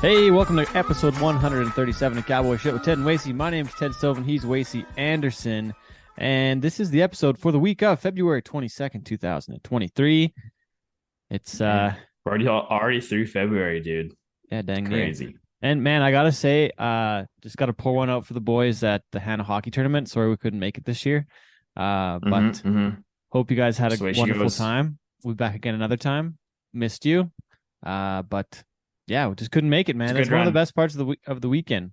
Hey, welcome to episode 137 of Cowboy Shit with Ted and Wacey. My name's Ted Stovin. He's Wacey Anderson. And this is the episode for the week of February 22nd, 2023. It's We're already through February, dude. yeah, dang Crazy. near. And man, I gotta say, just gotta pour one out for the boys at the Hannah hockey tournament. Sorry we couldn't make it this year. But hope you guys had a wonderful time. We'll be back again another time. Missed you. But yeah, we just couldn't make it, man. It's one of the best parts of the weekend.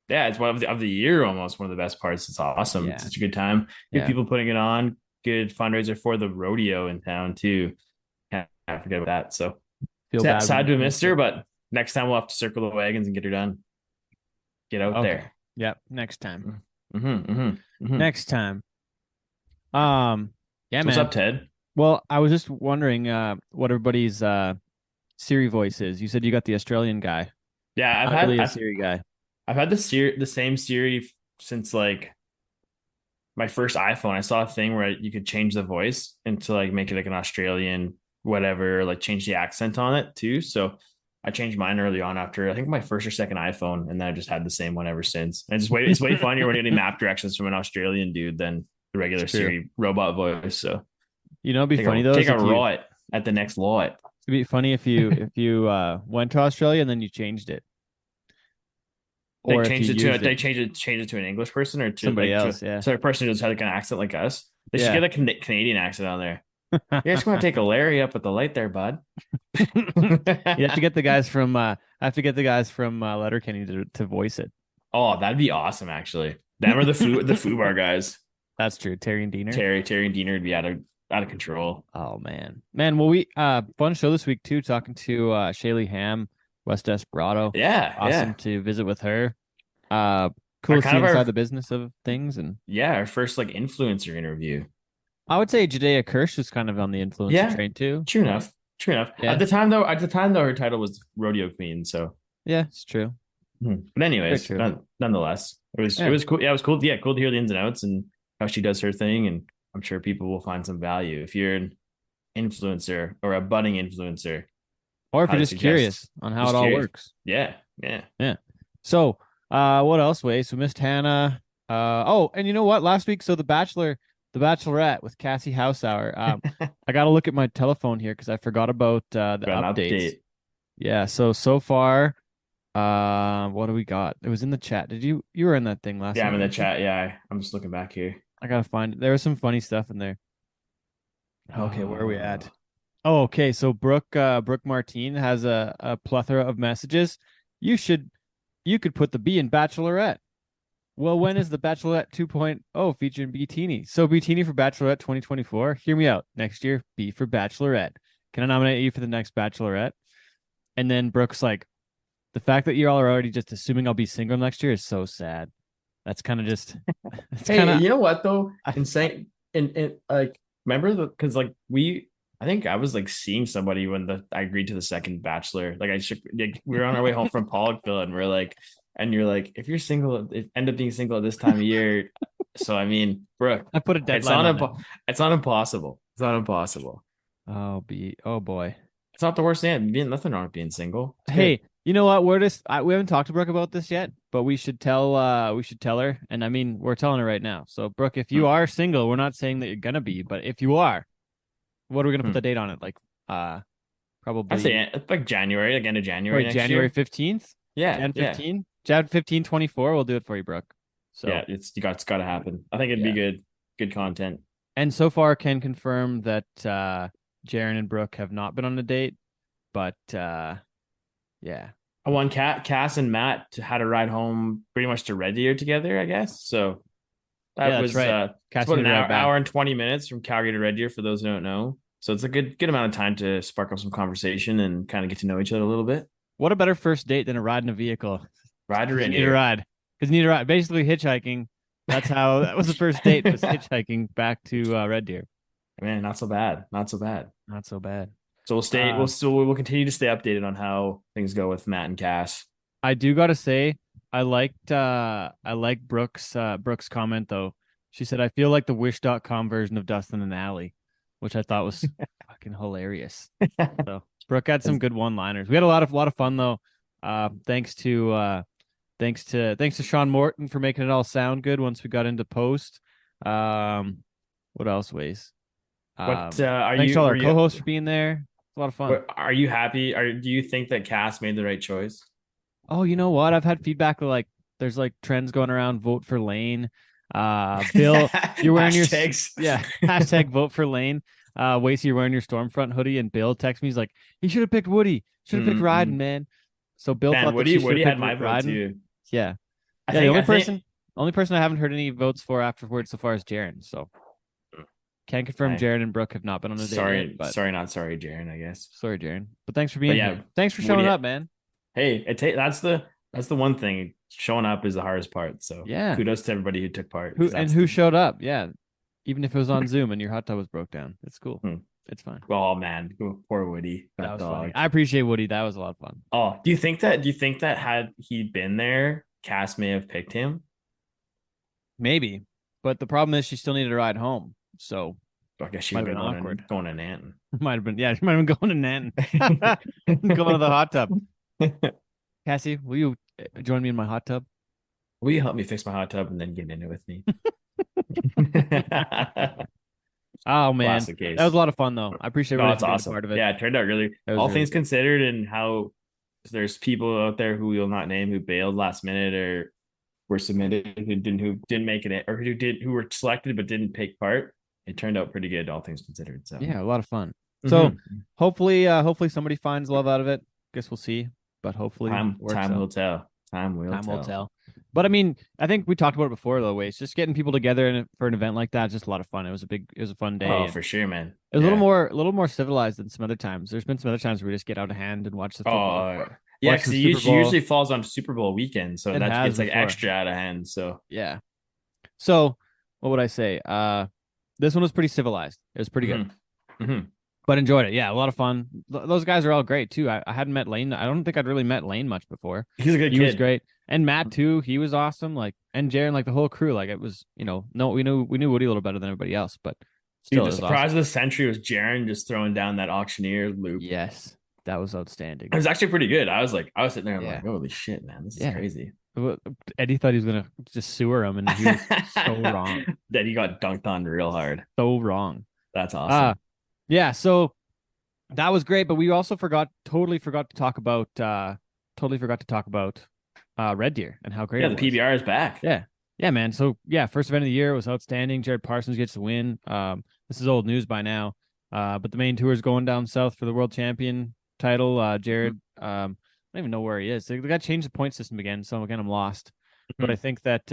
Yeah, it's one of the year almost. One of the best parts. It's awesome. Yeah. It's such a good time. Good people putting it on. Good fundraiser for the rodeo in town too. Can't forget about that. So Feel bad sad to have missed her, but next time we'll have to circle the wagons and get her done. Get out there. Yep, next time. Mm-hmm. Next time. Yeah, man. What's up, Ted? Well, I was just wondering what everybody's Siri voice is. You said you got the Australian guy. Yeah, a Siri guy. I've had the same Siri since like my first iPhone. I saw a thing where you could change the voice and to like make it like an Australian whatever, like change the accent on it too. So I changed mine early on after I think my first or second iPhone, and then I just had the same one ever since. And it's way funnier when you're getting map directions from an Australian dude than the regular Siri robot voice. So it'd be funny though. Take a right at the next lot. It'd be funny if you went to Australia and then you changed it. Or they changed it to an English person or to somebody else. Yeah. So a person who just had like an accent like us. They should get a Canadian accent on there. You just want to take a Larry up at the light there, bud. You have to get the guys from Letterkenny to voice it. Oh, that'd be awesome, actually. Them are the foo bar guys. That's true. Terry and Diener. Terry and Diener would be out of control. Oh man. Well, we fun show this week too, talking to Shaley Ham, West Desperado. Yeah. Awesome to visit with her. Cool to see inside the business of things. And our first like influencer interview. I would say Jadea Kirsch was kind of on the influencer train too. True enough. Yeah. At the time though, her title was Rodeo Queen. So yeah, it's true. But anyways, nonetheless, it was cool. Yeah, it was cool. Yeah, cool to hear the ins and outs and how she does her thing. And I'm sure people will find some value if you're an influencer or a budding influencer, or if you're just curious on how it all works. Yeah. So, what else, Way? So missed Hannah. And you know what? Last week, so The Bachelorette with Cassie Househour. I got to look at my telephone here because I forgot about the updates. Yeah. So far, what do we got? It was in the chat. You were in that thing last night? Yeah, I'm in the chat. Yeah, I'm just looking back here. I gotta find it. There was some funny stuff in there. Okay, where are we at? Oh, okay. So Brooke Martine has a plethora of messages. You could put the B in Bachelorette. Well, when is the Bachelorette 2.0 featuring Beatini? So Beatini for Bachelorette 2024. Hear me out. Next year, B for Bachelorette. Can I nominate you for the next Bachelorette? And then Brooke's like, the fact that you're all already just assuming I'll be single next year is so sad. That's kind of just. You know what though? Insane. And like, remember because like I think I was like seeing somebody when I agreed to the second Bachelor. Like we were on our way home from Pollockville, and we're like, and you're like, if you're single, end up being single at this time of year. So I mean, Brooke, I put a deadline. It's not impossible. It's not impossible. Oh boy. It's not the worst thing. Nothing wrong with being single. Hey. You know what? We haven't talked to Brooke about this yet, but we should tell her. And I mean, we're telling her right now. So Brooke, if you are single, we're not saying that you're gonna be, but if you are, what are we gonna put the date on it? Like probably I say it's like January, like end of January. Wait, January 15th? Yeah. Jan 15? Jan 15, 24, we'll do it for you, Brooke. So yeah, it's gotta happen. I think it'd be good content. And so far can confirm that Jaren and Brooke have not been on a date, but yeah. I won Cass and Matt had a ride home pretty much to Red Deer together, I guess. So that was right. About an hour and 20 minutes from Calgary to Red Deer for those who don't know. So it's a good amount of time to spark up some conversation and kind of get to know each other a little bit. What a better first date than a ride in a vehicle? Ride to Red Deer. Need a ride. Because you need a ride. Basically hitchhiking. That was the first date, was hitchhiking back to Red Deer. Man, not so bad. So we'll continue to stay updated on how things go with Matt and Cass. I do gotta say, I liked Brooke's comment though. She said, I feel like the Wish.com version of Dustin and Allie, which I thought was fucking hilarious. So Brooke had some good one-liners. We had a lot of fun though. Thanks to Sean Morton for making it all sound good once we got into post. What else, Ways? What Thanks to all our co-hosts for being there. It's a lot of fun. are you happy? Do you think that Cass made the right choice? Oh, you know what? I've had feedback like there's like trends going around. Vote for Lane. Bill, you're wearing your Hashtags. yeah hashtag vote for Lane. Wacey, you're wearing your Stormfront hoodie, and Bill texts me. He's like, he should have picked Woody. Should have picked Ryden, man. So Bill Man, thought that she should Woody have had picked my vote Ryden. too. Yeah, I yeah. The think only I think only person I haven't heard any votes for afterwards so far is Jaren. So can't confirm Jaren and Brooke have not been on a date yet. But sorry, not sorry, Jaren. I guess. sorry, Jaren. But thanks for But being yeah, here. Thanks for showing up, man. Hey, that's the one thing. Showing up is the hardest part. So yeah, kudos to everybody who took part. Who showed up. Yeah, even if it was on Zoom and your hot tub was broke down, it's cool. It's fine. Oh man, poor Woody. That was funny. I appreciate Woody. That was a lot of fun. Oh, do you think that had he been there, Cass may have picked him? Maybe, but the problem is she still needed a ride home. So I guess she might have been awkward. Going to Nanton. Might have been, yeah, she might have been going to Nanton. Going to the hot tub. Cassie, will you join me in my hot tub? Will you help me fix my hot tub and then get in it with me? Oh man, that was a lot of fun though. I appreciate everybody being awesome. Part of it. Yeah, it turned out really all really things good. Considered, and how there's people out there who we'll not name who bailed last minute or were submitted who didn't make it or who were selected but didn't take part. It turned out pretty good, all things considered. So yeah, a lot of fun. So hopefully somebody finds love out of it. Guess we'll see, but hopefully time will tell. Time will tell. But I mean, I think we talked about it before, though. Ways just getting people together for an event like that is just a lot of fun. It was a fun day. Oh, for sure, man. It was a little more civilized than some other times. There's been some other times where we just get out of hand and watch the football. Yeah, because it usually falls on Super Bowl weekend, so it's like extra out of hand. So yeah. So what would I say? This one was pretty civilized. It was pretty good. But enjoyed it. Yeah, a lot of fun. Those guys are all great too. I hadn't met Lane. I don't think I'd really met Lane much before. He's a good kid. He was great. And Matt too. He was awesome. Like, and Jaren, like the whole crew. Like it was, we knew Woody a little better than everybody else. But still, the surprise of the century was Jaren just throwing down that auctioneer loop. Yes, that was outstanding. It was actually pretty good. I was sitting there, like, holy shit, man, this is crazy. Eddie thought he was gonna just sewer him, and he was so wrong. That he got dunked on real hard. So wrong. That's awesome. Yeah. So that was great, but we also totally forgot to talk about Red Deer and how great. Yeah, the PBR is back. Yeah, man. So yeah, first event of the year was outstanding. Jared Parsons gets the win. This is old news by now. But the main tour is going down south for the world champion title. Jared, I don't even know where he is. They got to change the point system again. So again, I'm lost. But I think that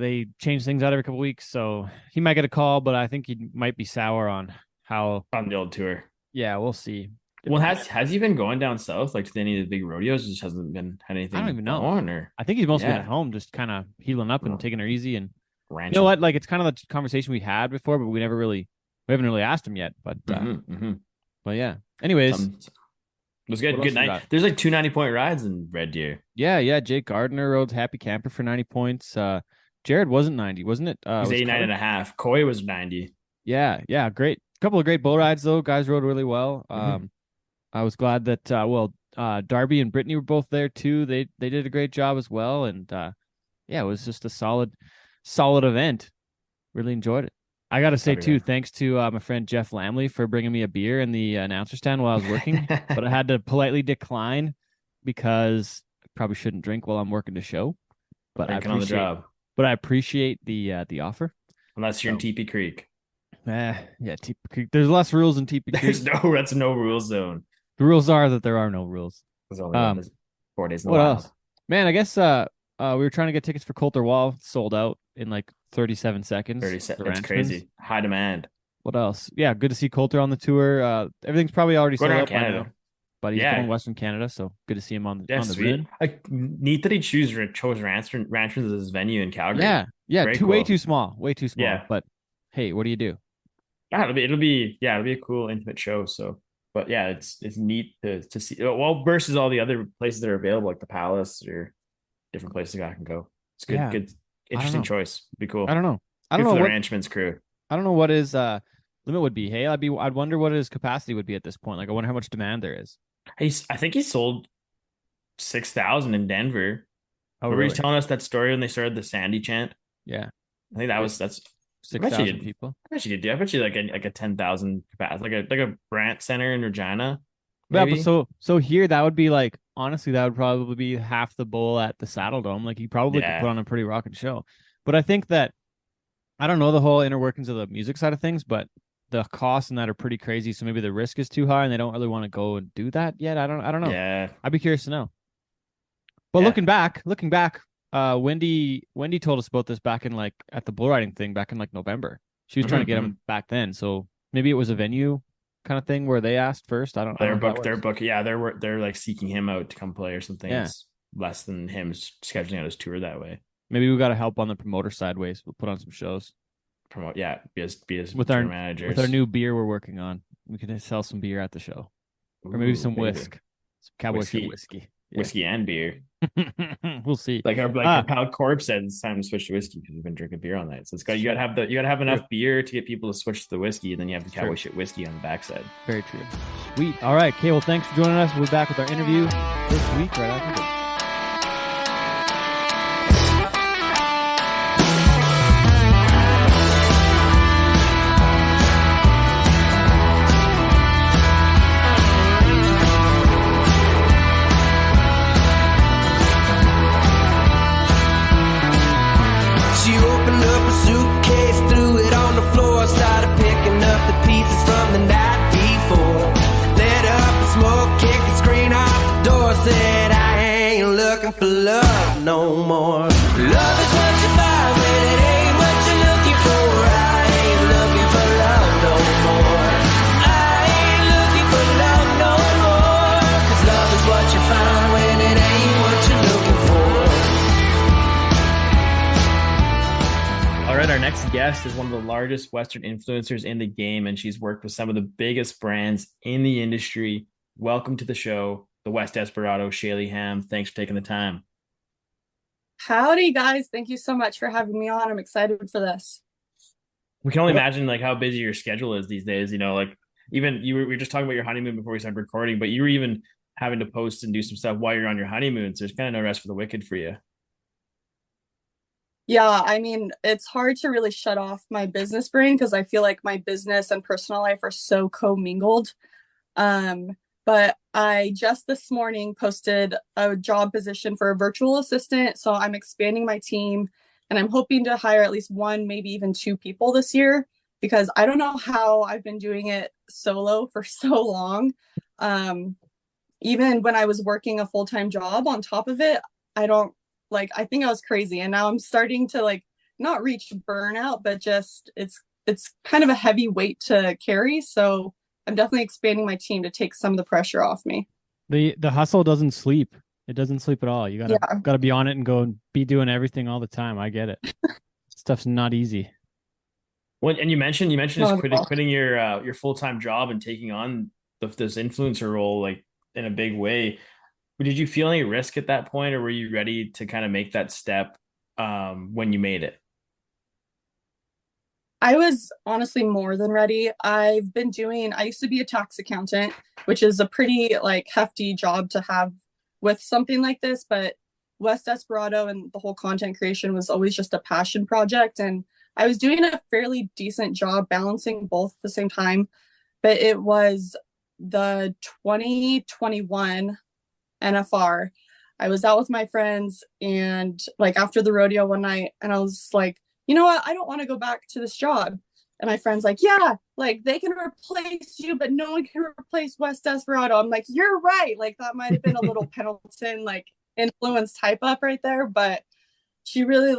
they change things out every couple weeks. So he might get a call, but I think he might be sour on the old tour. Yeah, we'll see. Well, has he been going down south like to any of the big rodeos? Just hasn't been had anything. I don't even know. Or I think he's mostly been at home, just kind of healing up and taking her easy. And ranching. You know what? Like it's kind of the conversation we had before, but we haven't really asked him yet. But but yeah. Anyways, it was good. Good night. There's like 2 90-point rides in Red Deer. Yeah. Jake Gardner rode Happy Camper for 90 points. Jared wasn't 90, wasn't it? He was 89.5. Coy was 90. Yeah, great. Couple of great bull rides though. Guys rode really well. I was glad that Darby and Brittany were both there too. They did a great job as well, and it was just a solid event. Really enjoyed it. I got to say too, thanks to my friend Jeff Lamley for bringing me a beer in the announcer stand while I was working, but I had to politely decline because I probably shouldn't drink while I'm working the show. But I appreciate on the job. But I appreciate the offer. Unless you're in Teepee Creek. Teepee Creek. There's less rules in Teepee Creek. That's no rule zone. The rules are that there are no rules. There's only 4 days in the What wild. else? Man, I guess we were trying to get tickets for Coulter Wall, sold out in like 37 seconds. It's crazy. High demand. What else? Yeah, good to see Coulter on the tour. Everything's probably already sold out Canada. by now. But he's going Western Canada, so good to see him on the sweet. Neat that he chose Ranchmans as his venue in Calgary. Yeah, way too small. Yeah. But hey, what do you do? Yeah, it'll be a cool intimate show. So, but yeah, it's neat to see. Well, versus all the other places that are available, like the Palace or different places I can go. It's good. Good, interesting choice. Be cool. I don't know. I don't know what the Ranchman's crew. I don't know what his limit would be. Hey, I'd wonder what his capacity would be at this point. Like, I wonder how much demand there is. I think he sold 6,000 in Denver. Oh, Remember he's really? telling us that story when they started the Sandy chant? Yeah. I think that's I Six bet you thousand did. people. I bet you did. I bet you like a 10,000 capacity, like a Brant Center in Regina, Yeah, but maybe. so here that would be like honestly that would probably be half the bowl at the Saddle Dome. Like you probably could put Yeah. on a pretty rocking show. But I think that I don't know the whole inner workings of the music side of things, but the costs and that are pretty crazy. So maybe the risk is too high and they don't really want to go and do that yet. I don't know. Yeah. I'd be curious to know. But Yeah. looking back, Wendy told us about this back in like at the bull riding thing back in like November. She was trying to Hmm. get him back then. So maybe it was a venue kind of thing where they asked first. I don't know how that Their works. book. Yeah, they're like seeking him out to come play or something. Yeah. It's less than him scheduling out his tour that way. Maybe we got to help on the promoter sideways. We'll put on some shows Promote, yeah, be as with tour our managers. new beer we're working on. We could sell some beer at the show, or maybe Ooh, some maybe some cowboy shit whiskey, whiskey. Yeah, whiskey and beer. we'll see. Our Ah, pal Corb said it's time to switch to whiskey because we've been drinking beer all night. So it's got true, you gotta have true, enough beer to get people to switch to the whiskey, and then you have the true. cowboy shit whiskey on the backside. Very true. Sweet. All right, okay. Well, thanks for joining us. We'll be back with our interview this week right after this. She opened up a suitcase, threw it on the floor, started picking up the pieces from the night before. Lit up the smoke, kicked the screen out the door, said I ain't looking for love no more. Love is what you find when it ain't what you're looking for. I ain't looking for love no more. I ain't looking for love no more. 'Cause love is what you find when it ain't what you're looking for. All right, our next guest is one of the largest Western influencers in the game, and she's worked with some of the biggest brands in the industry. Welcome to the show, the West Desperado, Shaley Ham. Thanks for taking the time. Howdy, guys. Thank you so much for having me on. I'm excited for this. We can only What? imagine like how busy your schedule is these days. Like even we were just talking about your honeymoon before we started recording, but you were even having to post and do some stuff while you're on your honeymoon. So there's kind of no rest for the wicked for you. Yeah, I mean, it's hard to really shut off my business brain because I feel like my business and personal life are so commingled. But I just this morning posted a job position for a virtual assistant. So I'm expanding my team and I'm hoping to hire at least one, maybe even two people this year because I don't know how I've been doing it solo for so long. Um, Even when I was working a full-time job on top of it, I don't I think I was crazy. And now I'm starting to not reach burnout, but just it's kind of a heavy weight to carry. So I'm definitely expanding my team to take some of the pressure off me. The hustle doesn't sleep. It doesn't sleep at all. You Yeah, gotta be on it and go and be doing everything all the time. I get it. Stuff's not easy. Well, and you mentioned just not at all. quitting your full time job and taking on this influencer role like in a big way. But did you feel any risk at that point, or were you ready to kind of make that step when you made it? I was honestly more than ready. I used to be a tax accountant, which is a pretty hefty job to have with something like this, but West Desperado and the whole content creation was always just a passion project. And I was doing a fairly decent job balancing both at the same time. But it was the 2021 NFR. I was out with my friends and after the rodeo one night, and I was like, you know what? I don't want to go back to this job. And my friend's like, yeah, they can replace you, but no one can replace West Desperado. I'm like, you're right. That might have been a little Pendleton influence type up right there, but she really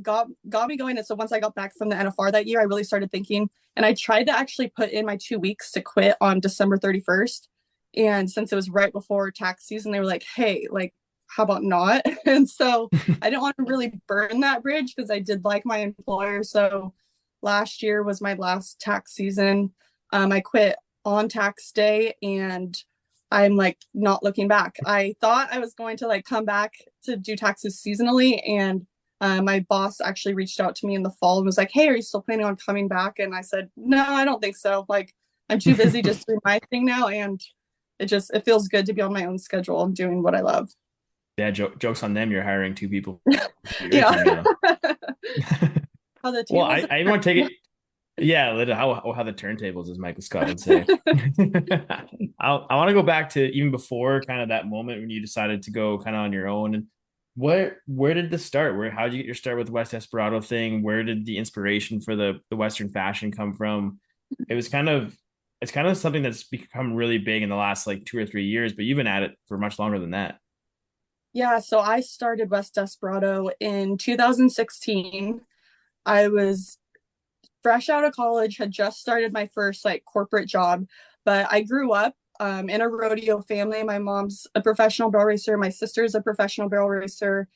got me going. And so once I got back from the NFR that year, I really started thinking, and I tried to actually put in my 2 weeks to quit on December 31st. And since it was right before tax season, they were like, hey, how about not? And so I didn't want to really burn that bridge because I did like my employer. So last year was my last tax season. I quit on tax day and I'm not looking back. I thought I was going to come back to do taxes seasonally, and my boss actually reached out to me in the fall and was like, hey, are you still planning on coming back? And I said, no, I don't think so. I'm too busy just doing my thing now. And it feels good to be on my own schedule and doing what I love. Yeah, jokes on them. You're hiring two people for your Yeah. team now. How the Well, tables I want to take it. Yeah, how the turntables, as Michael Scott would say. I want to go back to even before kind of that moment when you decided to go kind of on your own. And where did this start? How did you get your start with the West Desperado thing? Where did the inspiration for the Western fashion come from? It was kind of it's kind of something that's become really big in the last like 2 or 3 years, but you've been at it for much longer than that. Yeah, so I started West Desperado in 2016. I was fresh out of college, had just started my first like corporate job, but I grew up in a rodeo family. My mom's a professional barrel racer. My sister's a professional barrel racer.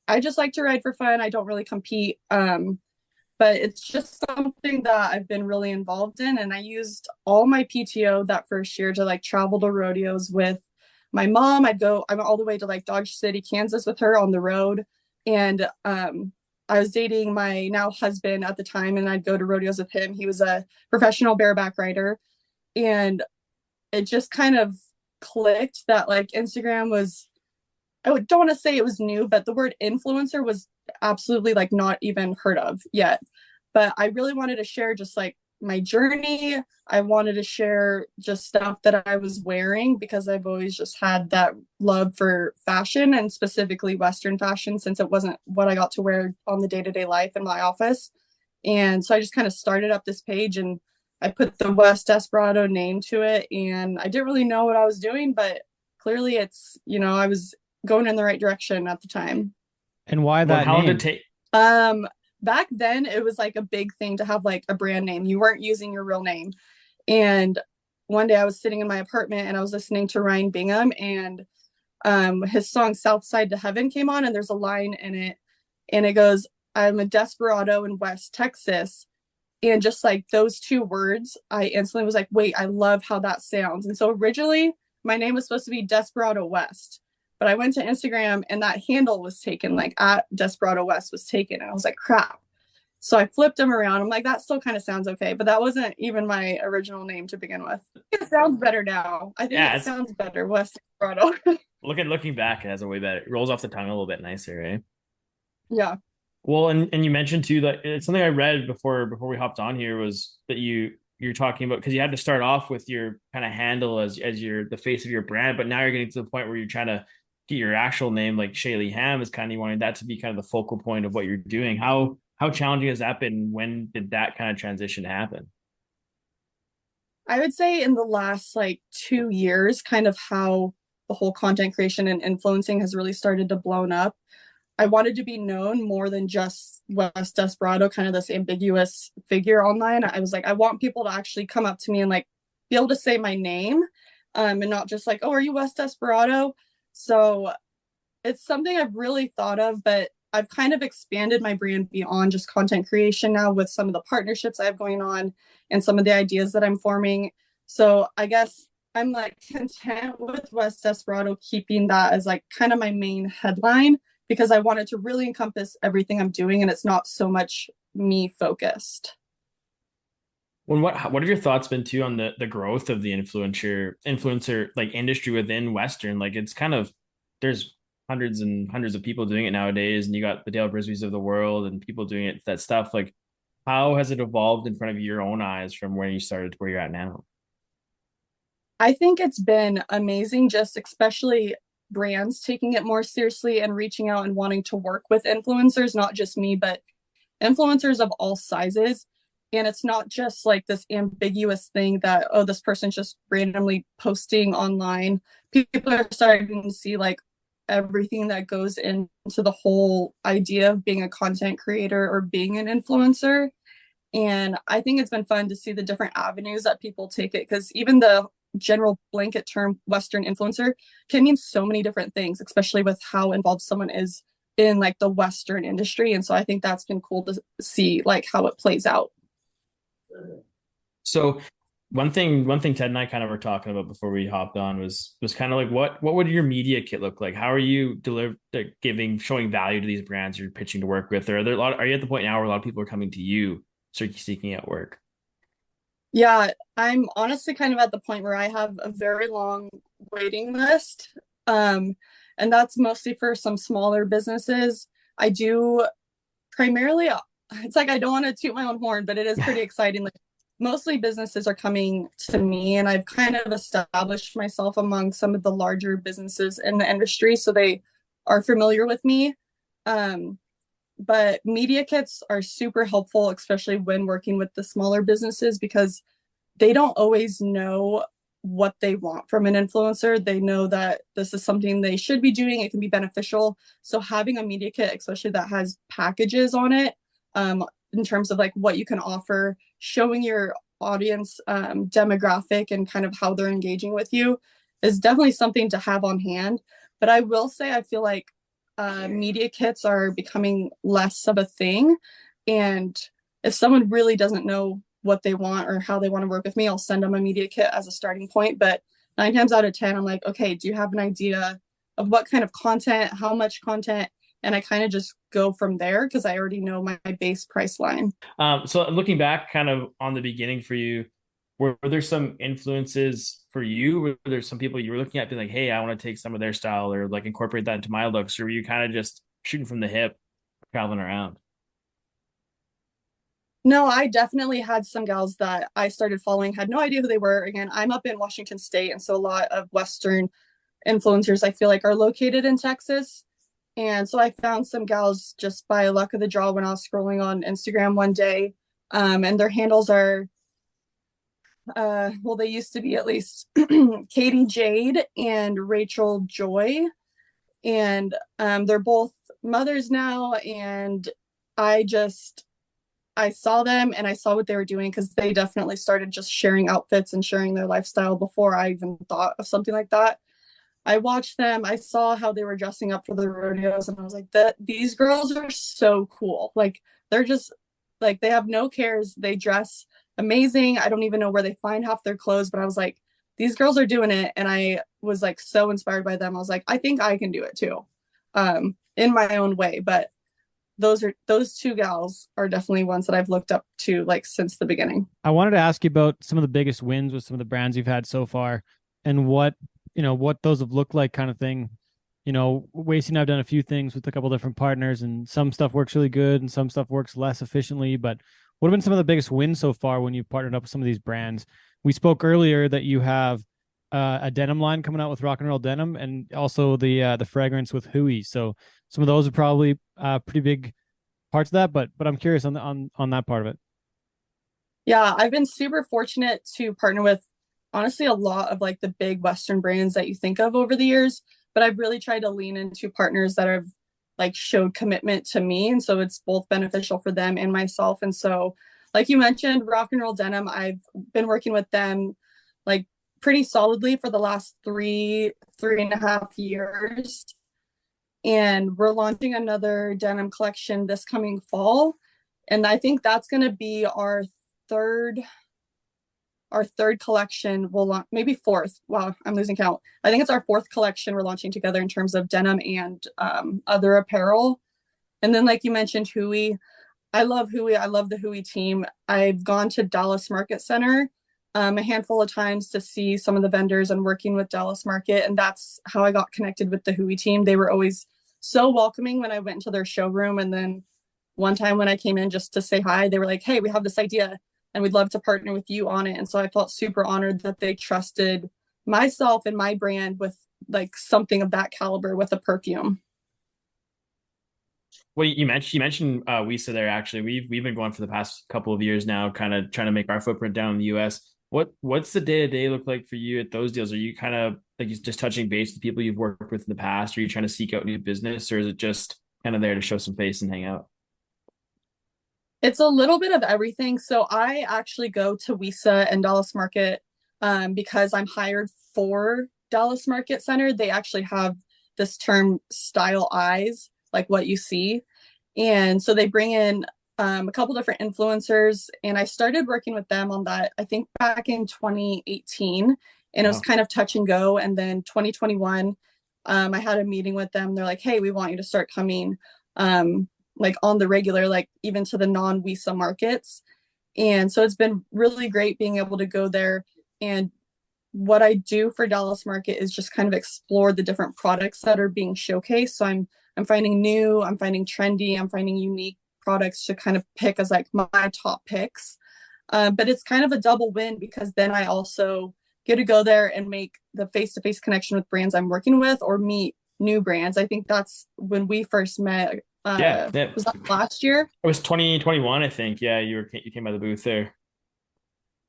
I just like to ride for fun. I don't really compete. But it's just something that I've been really involved in. And I used all my PTO that first year to like travel to rodeos with my mom. I'm all the way to like Dodge City, Kansas with her on the road. And I was dating my now husband at the time, and I'd go to rodeos with him. He was a professional bareback rider. And it just kind of clicked that like Instagram was, I don't want to say it was new, but the word influencer was absolutely like not even heard of yet. But I really wanted to share just like my journey. I wanted to share just stuff that I was wearing because I've always just had that love for fashion, and specifically Western fashion, since it wasn't what I got to wear on the day-to-day life in my office. And so I just kind of started up this page, and I put the West Desperado name to it, and I didn't really know what I was doing, but clearly I was going in the right direction at the time. And why Well, that how long did name? it take? Back then it was like a big thing to have like a brand name. You weren't using your real name. And one day I was sitting in my apartment and I was listening to Ryan Bingham, and his song South Side to Heaven came on, and there's a line in it, and it goes, I'm a desperado in West Texas. And just like those two words, I instantly was like, wait, I love how that sounds. And so originally my name was supposed to be Desperado West, but I went to Instagram and that handle was taken, like at Desperado West was taken. And I was like, crap. So I flipped them around. I'm like, that still kind of sounds okay, but that wasn't even my original name to begin with. It sounds better now. I think Yeah, it it's sounds better, West Desperado. looking back, it has a way better. It rolls off the tongue a little bit nicer, right? Yeah. Well, and you mentioned too that it's something I read before we hopped on here was that you're talking about because you had to start off with your kind of handle as your the face of your brand, but now you're getting to the point where you're trying to get your actual name, like Shaley Ham, is kind of wanting that to be kind of the focal point of what you're doing. How challenging has that been? When did that kind of transition happen? I would say in the last like 2 years, kind of how the whole content creation and influencing has really started to blown up. I wanted to be known more than just West Desperado, kind of this ambiguous figure online. I was like, I want people to actually come up to me and like be able to say my name, and not just like, oh, are you West Desperado? So it's something I've really thought of, but I've kind of expanded my brand beyond just content creation now with some of the partnerships I have going on and some of the ideas that I'm forming. So I guess I'm like content with West Desperado, keeping that as like kind of my main headline, because I want it to really encompass everything I'm doing and it's not so much me focused. Well, what have your thoughts been too on the growth of the influencer like industry within Western? Like it's kind of there's hundreds and hundreds of people doing it nowadays, and you got the Dale Brisby's of the world and people doing it that stuff. Like, how has it evolved in front of your own eyes from where you started to where you're at now? I think it's been amazing, just especially brands taking it more seriously and reaching out and wanting to work with influencers, not just me, but influencers of all sizes. And it's not just like this ambiguous thing that, oh, this person's just randomly posting online. People are starting to see like everything that goes into the whole idea of being a content creator or being an influencer. And I think it's been fun to see the different avenues that people take it, because even the general blanket term Western influencer can mean so many different things, especially with how involved someone is in like the Western industry. And so I think that's been cool to see like how it plays out. So one thing Ted and I kind of were talking about before we hopped on was kind of like what would your media kit look like? How are you showing value to these brands you're pitching to work with? Or are you at the point now where a lot of people are coming to you seeking out work? Yeah, I'm honestly kind of at the point where I have a very long waiting list. And that's mostly for some smaller businesses. I do primarily, it's like I don't want to toot my own horn, but it is pretty exciting. Like mostly businesses are coming to me, and I've kind of established myself among some of the larger businesses in the industry, so they are familiar with me. But media kits are super helpful, especially when working with the smaller businesses, because they don't always know what they want from an influencer. They know that this is something they should be doing. It can be beneficial. So having a media kit, especially that has packages on it, in terms of like what you can offer, showing your audience demographic and kind of how they're engaging with you, is definitely something to have on hand. But I will say, I feel like media kits are becoming less of a thing. And if someone really doesn't know what they want or how they want to work with me, I'll send them a media kit as a starting point. But 9 times out of 10, I'm like, okay, do you have an idea of what kind of content, how much content? And I kind of just go from there because I already know my base price line. So looking back kind of on the beginning for you, were there some influences for you? Were there some people you were looking at being like, hey, I want to take some of their style or like incorporate that into my looks? Or were you kind of just shooting from the hip, traveling around? No, I definitely had some gals that I started following, had no idea who they were. Again, I'm up in Washington State, and so a lot of Western influencers I feel like are located in Texas. And so I found some gals just by luck of the draw when I was scrolling on Instagram one day. And their handles are, well, they used to be at least Katie Jade and Rachel Joy. And they're both mothers now. And I saw them and I saw what they were doing, because they definitely started just sharing outfits and sharing their lifestyle before I even thought of something like that. I watched them, I saw how they were dressing up for the rodeos, and I was like, these girls are so cool. Like they're just like, they have no cares. They dress amazing. I don't even know where they find half their clothes, but I was like, these girls are doing it. And I was like so inspired by them. I was like, I think I can do it too, in my own way. But those two gals are definitely ones that I've looked up to like since the beginning. I wanted to ask you about some of the biggest wins with some of the brands you've had so far, and what those have looked like, kind of thing. Wacey and I've done a few things with a couple different partners, and some stuff works really good and some stuff works less efficiently. But what have been some of the biggest wins so far when you've partnered up with some of these brands? We spoke earlier that you have a denim line coming out with Rock and Roll Denim, and also the fragrance with Hui. So some of those are probably pretty big parts of that. But I'm curious on that part of it. Yeah, I've been super fortunate to partner with honestly a lot of like the big Western brands that you think of over the years. But I've really tried to lean into partners that have like showed commitment to me, and so it's both beneficial for them and myself. And so, like you mentioned, Rock and Roll Denim, I've been working with them like pretty solidly for the last three and a half years. And we're launching another denim collection this coming fall. And I think that's going to be our third collection. We'll launch, maybe fourth. Wow, I'm losing count. I think it's our fourth collection we're launching together in terms of denim and other apparel. And then, like you mentioned, Hui. I love Hui. I love the Hui team. I've gone to Dallas Market Center a handful of times to see some of the vendors and working with Dallas Market. And that's how I got connected with the Hui team. They were always so welcoming when I went into their showroom. And then one time when I came in just to say hi, they were like, hey, we have this idea and we'd love to partner with you on it. And so I felt super honored that they trusted myself and my brand with like something of that caliber with a perfume. Well, you mentioned Wisa there. Actually, we've been going for the past couple of years now, kind of trying to make our footprint down in the U.S. What's the day to day look like for you at those deals? Are you kind of like just touching base with people you've worked with in the past? Are you trying to seek out new business, or is it just kind of there to show some face and hang out? It's a little bit of everything. So I actually go to Wisa and Dallas Market because I'm hired for Dallas Market Center. They actually have this term style eyes, like what you see. And so they bring in a couple different influencers, and I started working with them on that, I think back in 2018, and it was kind of touch and go. And then 2021, I had a meeting with them. They're like, hey, we want you to start coming like on the regular, like even to the non-Wisa markets. And so it's been really great being able to go there and what I do for Dallas Market is just kind of explore the different products that are being showcased. So I'm finding new, I'm finding trendy, I'm finding unique products to kind of pick as like my top picks. But it's kind of a double win because then I also get to go there and make the face-to-face connection with brands I'm working with or meet new brands. I think that's when we first met. Yeah, Was that last year? it was 2021, I think. Yeah, you came by the booth there.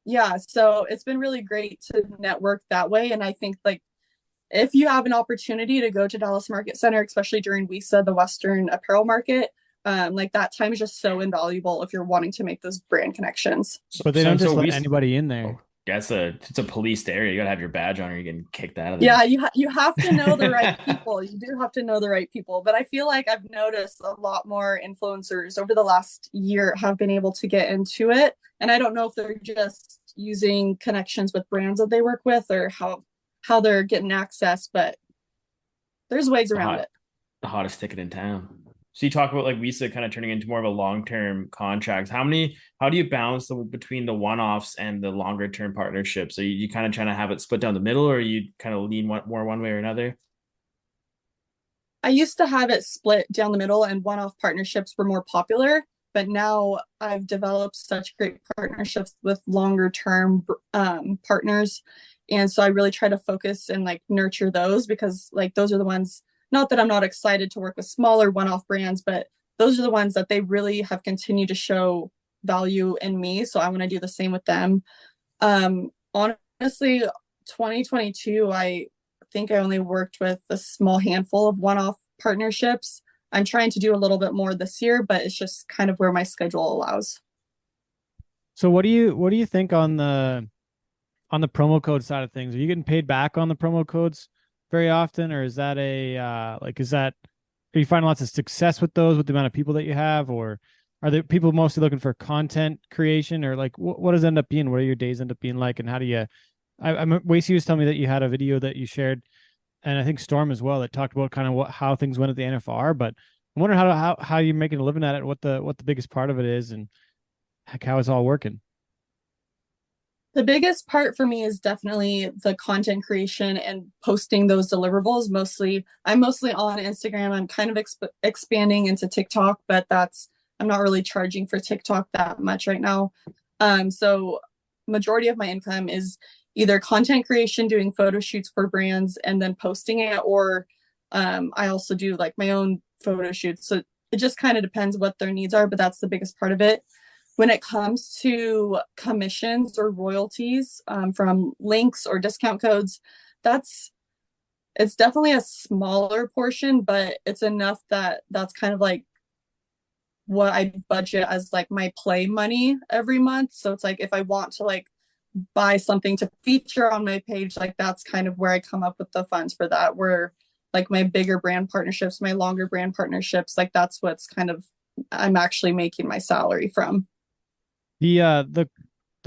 Yeah, so it's been really great to network that way. And I think like if you have an opportunity to go to Dallas Market Center, especially during WISA, the Western Apparel Market, like that time is just so invaluable if you're wanting to make those brand connections. But they don't just let we anybody in there. Oh, yeah, it's a policed area. You gotta have your badge on, or you're getting kicked out of there. Yeah, you have to know the right people. You do have to know the right people. But I feel like I've noticed a lot more influencers over the last year have been able to get into it. And I don't know if they're just using connections with brands that they work with or how they're getting access, but there's ways around it. The hottest ticket in town. So you talk about like Wisa kind of turning into more of a long-term contract. How do you balance between the one-offs and the longer-term partnerships? So you kind of trying to have it split down the middle, or you kind of lean more one way or another? I used to have it split down the middle and one-off partnerships were more popular, but now I've developed such great partnerships with longer-term partners. And so I really try to focus and like nurture those because like those are the ones, not that I'm not excited to work with smaller one-off brands, but those are the ones that they really have continued to show value in me. So I want to do the same with them. Honestly, 2022, I think I only worked with a small handful of one-off partnerships. I'm trying to do a little bit more this year, but it's just kind of where my schedule allows. So what do you think on the promo code side of things? Are you getting paid back on the promo codes very often, or is that are you finding lots of success with those with the amount of people that you have, or are there people mostly looking for content creation, or like what does it end up being? What do your days end up being like, and how do you? Wacey was telling me that you had a video that you shared, and I think Storm as well that talked about kind of how things went at the NFR. But I'm wondering how you're making a living at it, what the biggest part of it is, and how it's all working. The biggest part for me is definitely the content creation and posting those deliverables. I'm mostly on Instagram. I'm kind of expanding into TikTok, but I'm not really charging for TikTok that much right now. So majority of my income is either content creation, doing photo shoots for brands and then posting it, or I also do like my own photo shoots. So it just kind of depends what their needs are, but that's the biggest part of it. When it comes to commissions or royalties from links or discount codes, it's definitely a smaller portion, but it's enough that's kind of like what I budget as like my play money every month. So it's like if I want to like buy something to feature on my page, like that's kind of where I come up with the funds for that. Where like my bigger brand partnerships, my longer brand partnerships, like that's what's kind of I'm actually making my salary from. The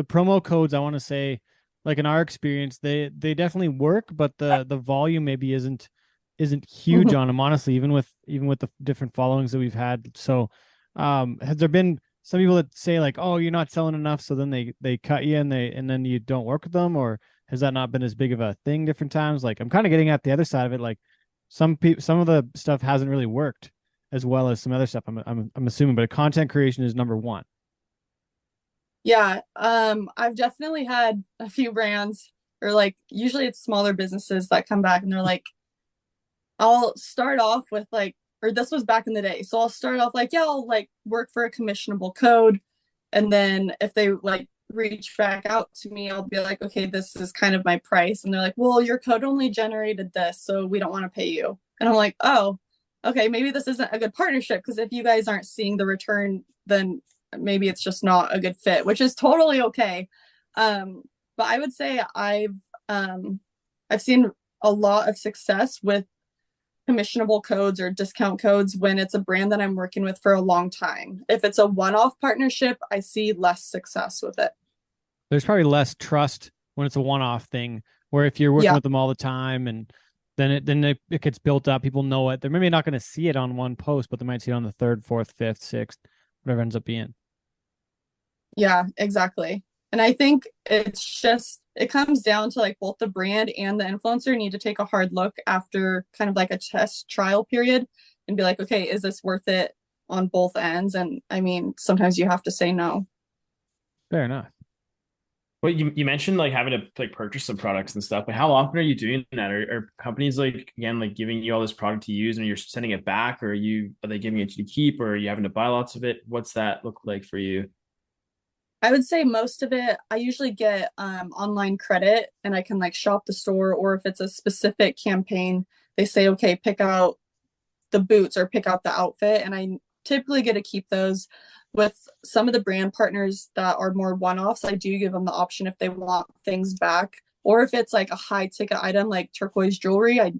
promo codes, I want to say, like in our experience, they definitely work, but the volume maybe isn't huge on them, honestly, even with the different followings that we've had. So has there been some people that say like, oh, you're not selling enough, so then they cut you and then you don't work with them, or has that not been as big of a thing different times? Like I'm kind of getting at the other side of it, like some of the stuff hasn't really worked as well as some other stuff, I'm assuming, but content creation is number one. Yeah, I've definitely had a few brands, or like usually it's smaller businesses that come back and they're like, I'll start off with like, or this was back in the day. So I'll start off like, yeah, I'll like work for a commissionable code. And then if they like reach back out to me, I'll be like, okay, this is kind of my price. And they're like, well, your code only generated this, so we don't want to pay you. And I'm like, oh, okay, maybe this isn't a good partnership because if you guys aren't seeing the return, then maybe it's just not a good fit, which is totally okay. But I would say I've seen a lot of success with commissionable codes or discount codes when it's a brand that I'm working with for a long time. If it's a one-off partnership, I see less success with it. There's probably less trust when it's a one-off thing, where if you're working with them all the time and then it gets built up, people know it. They're maybe not going to see it on one post, but they might see it on the third, fourth, fifth, sixth, whatever ends up being. Yeah, exactly. And I think it's just it comes down to like both the brand and the influencer need to take a hard look after kind of like a test trial period and be like, okay, is this worth it on both ends? And I mean, sometimes you have to say no. Fair enough. Well, you mentioned like having to like purchase some products and stuff, but how often are you doing that? Are companies like again like giving you all this product to use and you're sending it back, or are they giving it to you to keep, or are you having to buy lots of it? What's that look like for you? I would say most of it, I usually get online credit and I can like shop the store, or if it's a specific campaign, they say, okay, pick out the boots or pick out the outfit. And I typically get to keep those. With some of the brand partners that are more one-offs, I do give them the option if they want things back, or if it's like a high ticket item like turquoise jewelry, I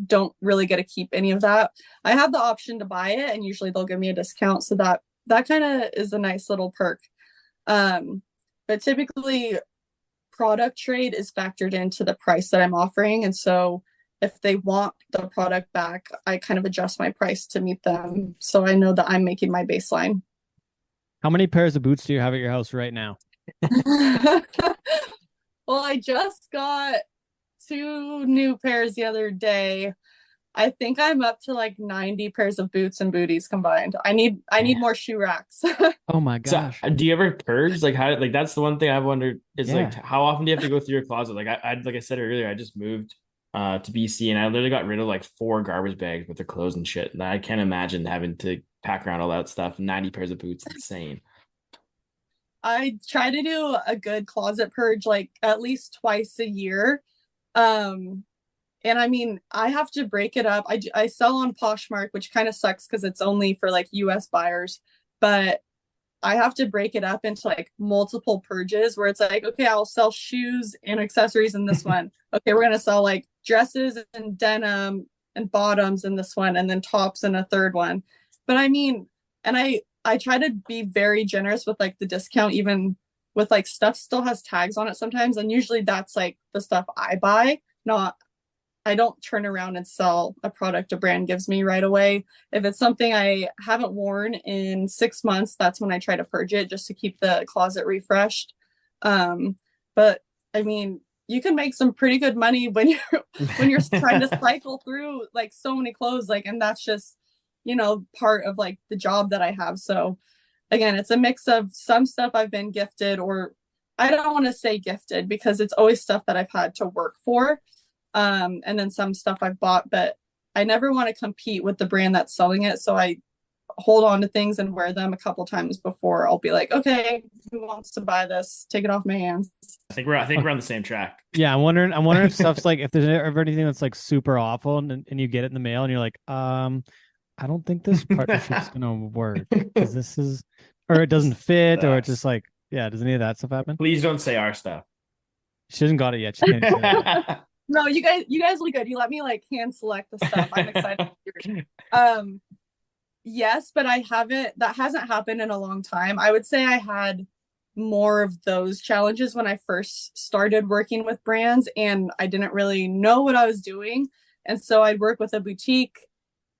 don't really get to keep any of that. I have the option to buy it and usually they'll give me a discount. So that kind of is a nice little perk. But typically product trade is factored into the price that I'm offering. And so if they want the product back, I kind of adjust my price to meet them. So I know that I'm making my baseline. How many pairs of boots do you have at your house right now? Well, I just got 2 new pairs the other day. I think I'm up to like 90 pairs of boots and booties combined. I need more shoe racks. Oh my So gosh. do you ever purge? Like how like that's the one thing I've wondered is like Yeah. how often do you have to go through your closet? Like I like I said earlier, I just moved to BC and I literally got rid of like 4 garbage bags with the clothes and shit. And I can't imagine having to pack around all that stuff. 90 pairs of boots, insane. I try to do a good closet purge like at least twice a year. Um, and I mean, I have to break it up. I sell on Poshmark, which kind of sucks because it's only for like US buyers, but I have to break it up into like multiple purges where it's like, okay, I'll sell shoes and accessories in this one. Okay, we're gonna sell like dresses and denim and bottoms in this one, and then tops in a third one. But I mean, and I try to be very generous with like the discount, even with like stuff still has tags on it sometimes, and usually that's like the stuff I buy, not I don't turn around and sell a product a brand gives me right away. If it's something I haven't worn in 6 months, that's when I try to purge it just to keep the closet refreshed. But I mean, you can make some pretty good money when you're trying to cycle through like so many clothes, like, and that's just, part of like the job that I have. So again, it's a mix of some stuff I've been gifted, or I don't want to say gifted because it's always stuff that I've had to work for. And then some stuff I've bought, but I never want to compete with the brand that's selling it. So I hold on to things and wear them a couple times before I'll be like, okay, who wants to buy this? Take it off my hands. I think we're on the same track. Yeah, I'm wondering if stuff's like if there's ever anything that's like super awful and you get it in the mail and you're like, I don't think this partnership's gonna work because this is, or it doesn't fit, or it's just like, yeah, does any of that stuff happen? Please don't say our stuff. She hasn't got it yet. She can't say that. No, you guys look good. You let me like hand select the stuff. I'm excited. Yes, but that hasn't happened in a long time. I would say I had more of those challenges when I first started working with brands and I didn't really know what I was doing. And so I'd work with a boutique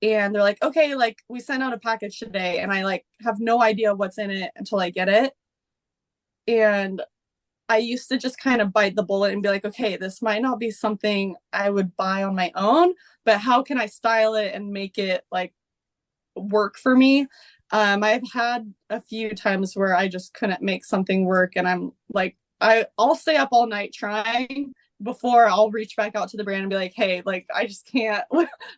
and they're like, okay, like we sent out a package today and I like have no idea what's in it until I get it. And I used to just kind of bite the bullet and be like, okay, this might not be something I would buy on my own, but how can I style it and make it like work for me? I've had a few times where I just couldn't make something work and I'm like, I'll stay up all night trying before I'll reach back out to the brand and be like, hey, like I just can't,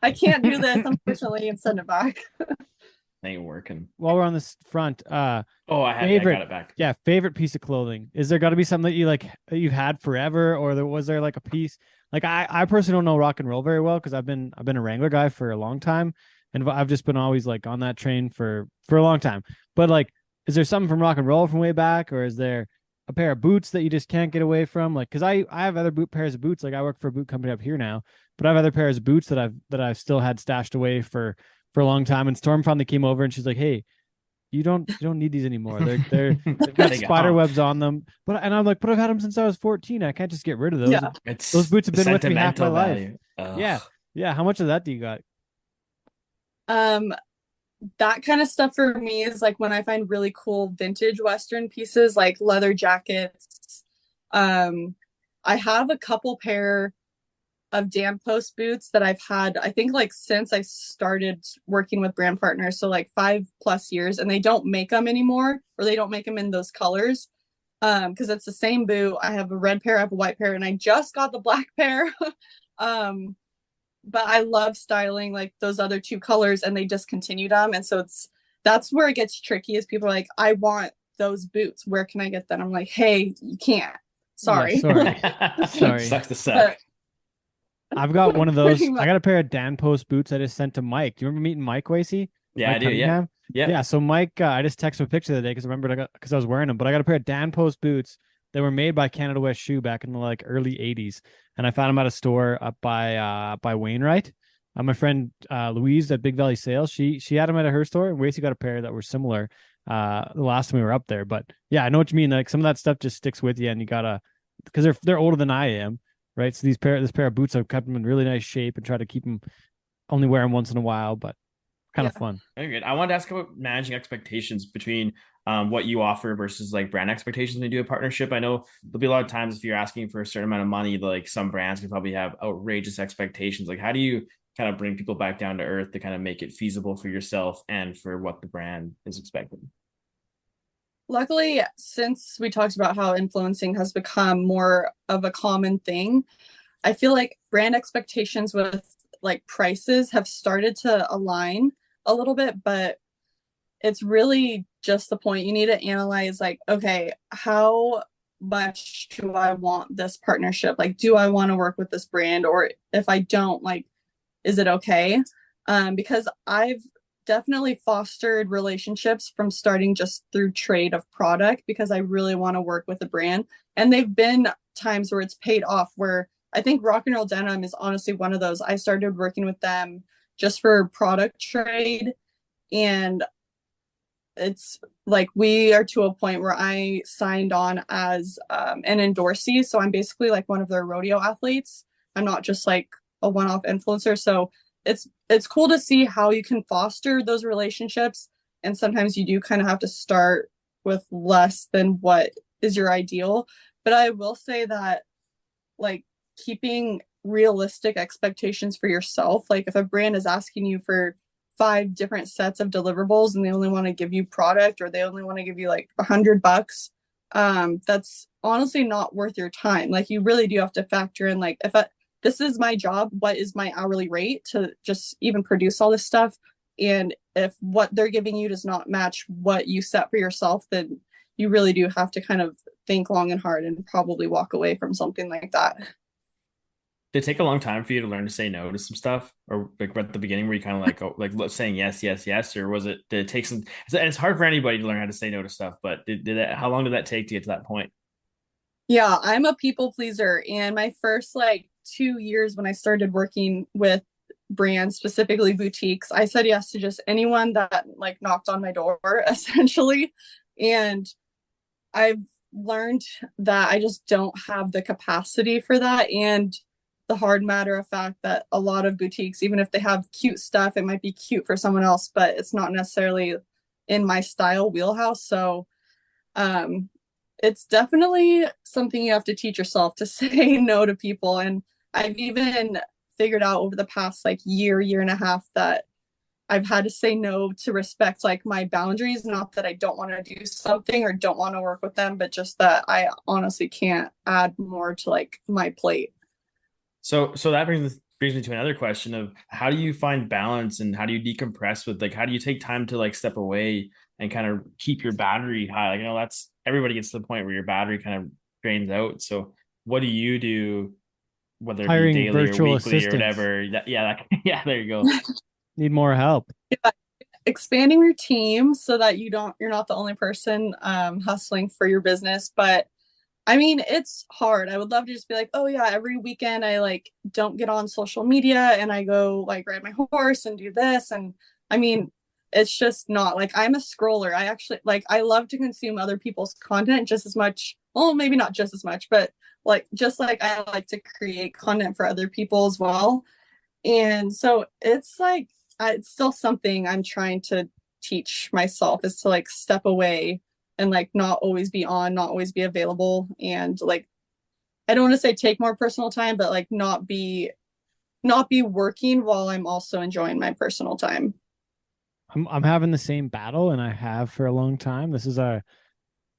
I can't do this, unfortunately, and send it back. Ain't working. While we're on this front, I got it back. Yeah, favorite piece of clothing. Is there got to be something that you like you've had forever, or was there like a piece? Like I personally don't know rock and roll very well because I've been a Wrangler guy for a long time, and I've just been always like on that train for a long time. But like, is there something from rock and roll from way back, or is there a pair of boots that you just can't get away from? Like, because I have other pairs of boots. Like I work for a boot company up here now, but I have other pairs of boots that I've still had stashed away for a long time. And Storm finally came over and she's like, hey, you don't need these anymore. They've got spider webs on them. And I'm like, but I've had them since I was 14. I can't just get rid of those. Yeah. Those boots have been with me half my value. life. Yeah. Yeah. How much of that do you got? That kind of stuff for me is like when I find really cool vintage Western pieces like leather jackets. I have a couple pair of Dan Post boots that I've had, I think like since I started working with brand partners. So like 5+ years, and they don't make them anymore, or they don't make them in those colors. Because it's the same boot. I have a red pair, I have a white pair, and I just got the black pair. But I love styling like those other two colors, and they discontinued them. And so that's where it gets tricky, is people are like, I want those boots. Where can I get them? I'm like, hey, you can't. Sorry. Yeah, sorry. Sucks to suck. But I've got one of those. pretty much. I got a pair of Dan Post boots I just sent to Mike. Do you remember meeting Mike Wacey? Yeah, Mike I do. Yeah. Cunningham? Yeah. Yeah. So Mike, I just texted him a picture the other day because I remembered because I was wearing them. But I got a pair of Dan Post boots that were made by Canada West Shoe back in the like early '80s, and I found them at a store up by Wainwright. My friend Louise at Big Valley Sales, she had them at her store, and Wacey got a pair that were similar the last time we were up there. But yeah, I know what you mean. Like some of that stuff just sticks with you, and you gotta, because they're older than I am, right? So this pair of boots, I've kept them in really nice shape and try to keep them, only wear them once in a while, but kind of fun. Very good. I wanted to ask about managing expectations between what you offer versus like brand expectations when you do a partnership. I know there'll be a lot of times if you're asking for a certain amount of money, like some brands can probably have outrageous expectations. Like how do you kind of bring people back down to earth to kind of make it feasible for yourself and for what the brand is expecting? Luckily, since we talked about how influencing has become more of a common thing, I feel like brand expectations with like prices have started to align a little bit, but it's really just the point. You need to analyze like, okay, how much do I want this partnership? Like, do I want to work with this brand? Or if I don't, like, is it okay? Because I've definitely fostered relationships from starting just through trade of product because I really want to work with a brand. And they've been times where it's paid off, where I think Rock and Roll Denim is honestly one of those. I started working with them just for product trade, and it's like we are to a point where I signed on as an endorsee. So I'm basically like one of their rodeo athletes. I'm not just like a one-off influencer. So it's cool to see how you can foster those relationships. And sometimes you do kind of have to start with less than what is your ideal. But I will say that like keeping realistic expectations for yourself, like if a brand is asking you for 5 different sets of deliverables and they only want to give you product, or they only want to give you like $100, that's honestly not worth your time. Like you really do have to factor in like, this is my job, what is my hourly rate to just even produce all this stuff? And if what they're giving you does not match what you set for yourself, then you really do have to kind of think long and hard and probably walk away from something like that. Did it take a long time for you to learn to say no to some stuff, or like at the beginning where you kind of like saying yes, yes, yes, or did it take some? And it's hard for anybody to learn how to say no to stuff, but how long did that take to get to that point? Yeah, I'm a people pleaser, and my first like 2 years when I started working with brands, specifically boutiques, I said yes to just anyone that like knocked on my door, essentially. And I've learned that I just don't have the capacity for that. And the hard matter of fact that a lot of boutiques, even if they have cute stuff, it might be cute for someone else, but it's not necessarily in my style wheelhouse. So it's definitely something you have to teach yourself, to say no to people. And I've even figured out over the past like year and a half that I've had to say no to respect like my boundaries. Not that I don't want to do something or don't want to work with them, but just that I honestly can't add more to like my plate. So that brings me to another question of how do you find balance, and how do you decompress with like, how do you take time to like step away and kind of keep your battery high? Like, that's everybody gets to the point where your battery kind of drains out. So what do you do, whether it Hiring be daily or virtual weekly assistants. or whatever? Yeah, there you go. Need more help. Yeah. Expanding your team so that you're not the only person hustling for your business. But I mean, it's hard. I would love to just be like, oh yeah, every weekend I like don't get on social media and I go like ride my horse and do this. And I mean, it's just not like, I'm a scroller. I actually like, I love to consume other people's content just as much. Well, maybe not just as much, but like, just like I like to create content for other people as well. And so it's like, it's still something I'm trying to teach myself, is to like step away and like not always be on, not always be available. And like, I don't want to say take more personal time, but like not be working while I'm also enjoying my personal time. I'm having the same battle, and I have for a long time.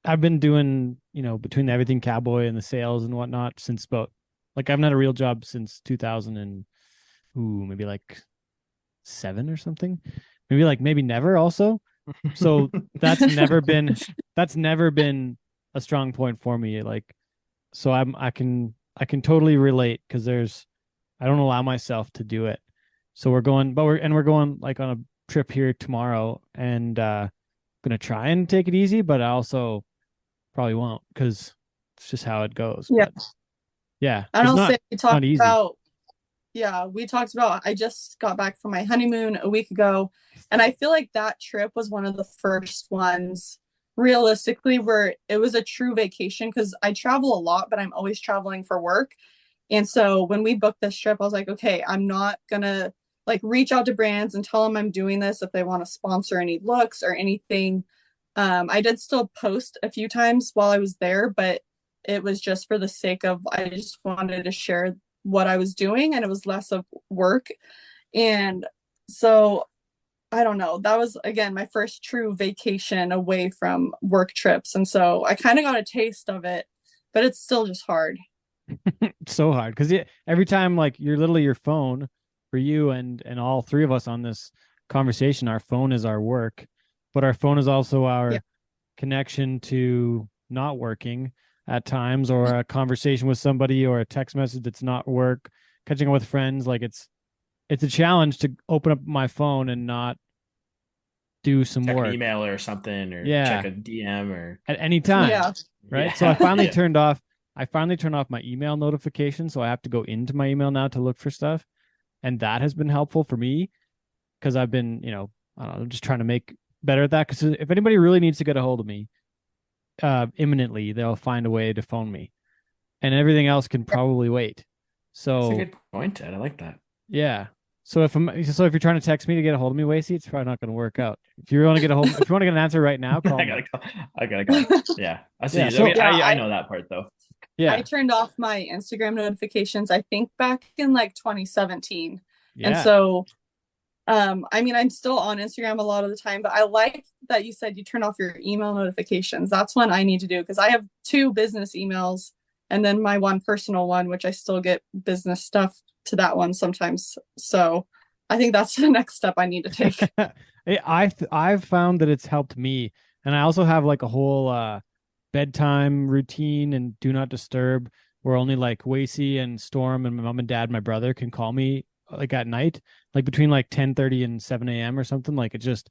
I've been doing, between the everything cowboy and the sales and whatnot since about, like, I haven't had a real job since 2000 and maybe like 7 or something. Maybe never also. So that's never been a strong point for me. Like, so I can totally relate, because I don't allow myself to do it. So we're going like on a trip here tomorrow, and gonna try and take it easy, but I also probably won't, because it's just how it goes. Yeah. But yeah, And it's I'll say not easy. We talked about, I just got back from my honeymoon a week ago, and I feel like that trip was one of the first ones realistically where it was a true vacation, because I travel a lot, but I'm always traveling for work. And so when we booked this trip, I was like, okay, I'm not gonna like reach out to brands and tell them I'm doing this if they want to sponsor any looks or anything. I did still post a few times while I was there, but it was just for the sake of, I just wanted to share what I was doing, and it was less of work. And so I don't know, that was again my first true vacation away from work trips. And so I kind of got a taste of it, but it's still just hard. It's so hard, because every time, like, you're literally your phone for you and all three of us on this conversation, our phone is our work, but our phone is also our Yeah. connection to not working at times, or a conversation with somebody, or a text message that's not work, catching up with friends. Like, it's a challenge to open up my phone and not do some Check an work. email or something, or check Yeah, a DM or at any time. Yeah. Right. Yeah. So I finally Yeah. turned off my email notifications. So I have to go into my email now to look for stuff. And that has been helpful for me, because I've been, I don't know, just trying to make better at that. Because if anybody really needs to get a hold of me imminently, they'll find a way to phone me, and everything else can probably wait. That's a So good point, Ted. I like that. yeah. So if you're trying to text me to get a hold of me, Wacey, it's probably not going to work out. If you want to get an answer right now, call I me. gotta call. I gotta call. Yeah, I see. Yeah, I so- mean, Yeah, I know that part though. Yeah. I turned off my Instagram notifications, I think back in like 2017. Yeah. And so, I mean, I'm still on Instagram a lot of the time, but I like that you said you turn off your email notifications. That's one I need to do, because I have 2 business emails and then my one personal one, which I still get business stuff to that one sometimes. So I think that's the next step I need to take. I've found that it's helped me, and I also have like a whole bedtime routine and do not disturb, where only like Wacey and Storm and my mom and dad, my brother, can call me like at night, like between like 10:30 and 7 a.m. or something. Like, it just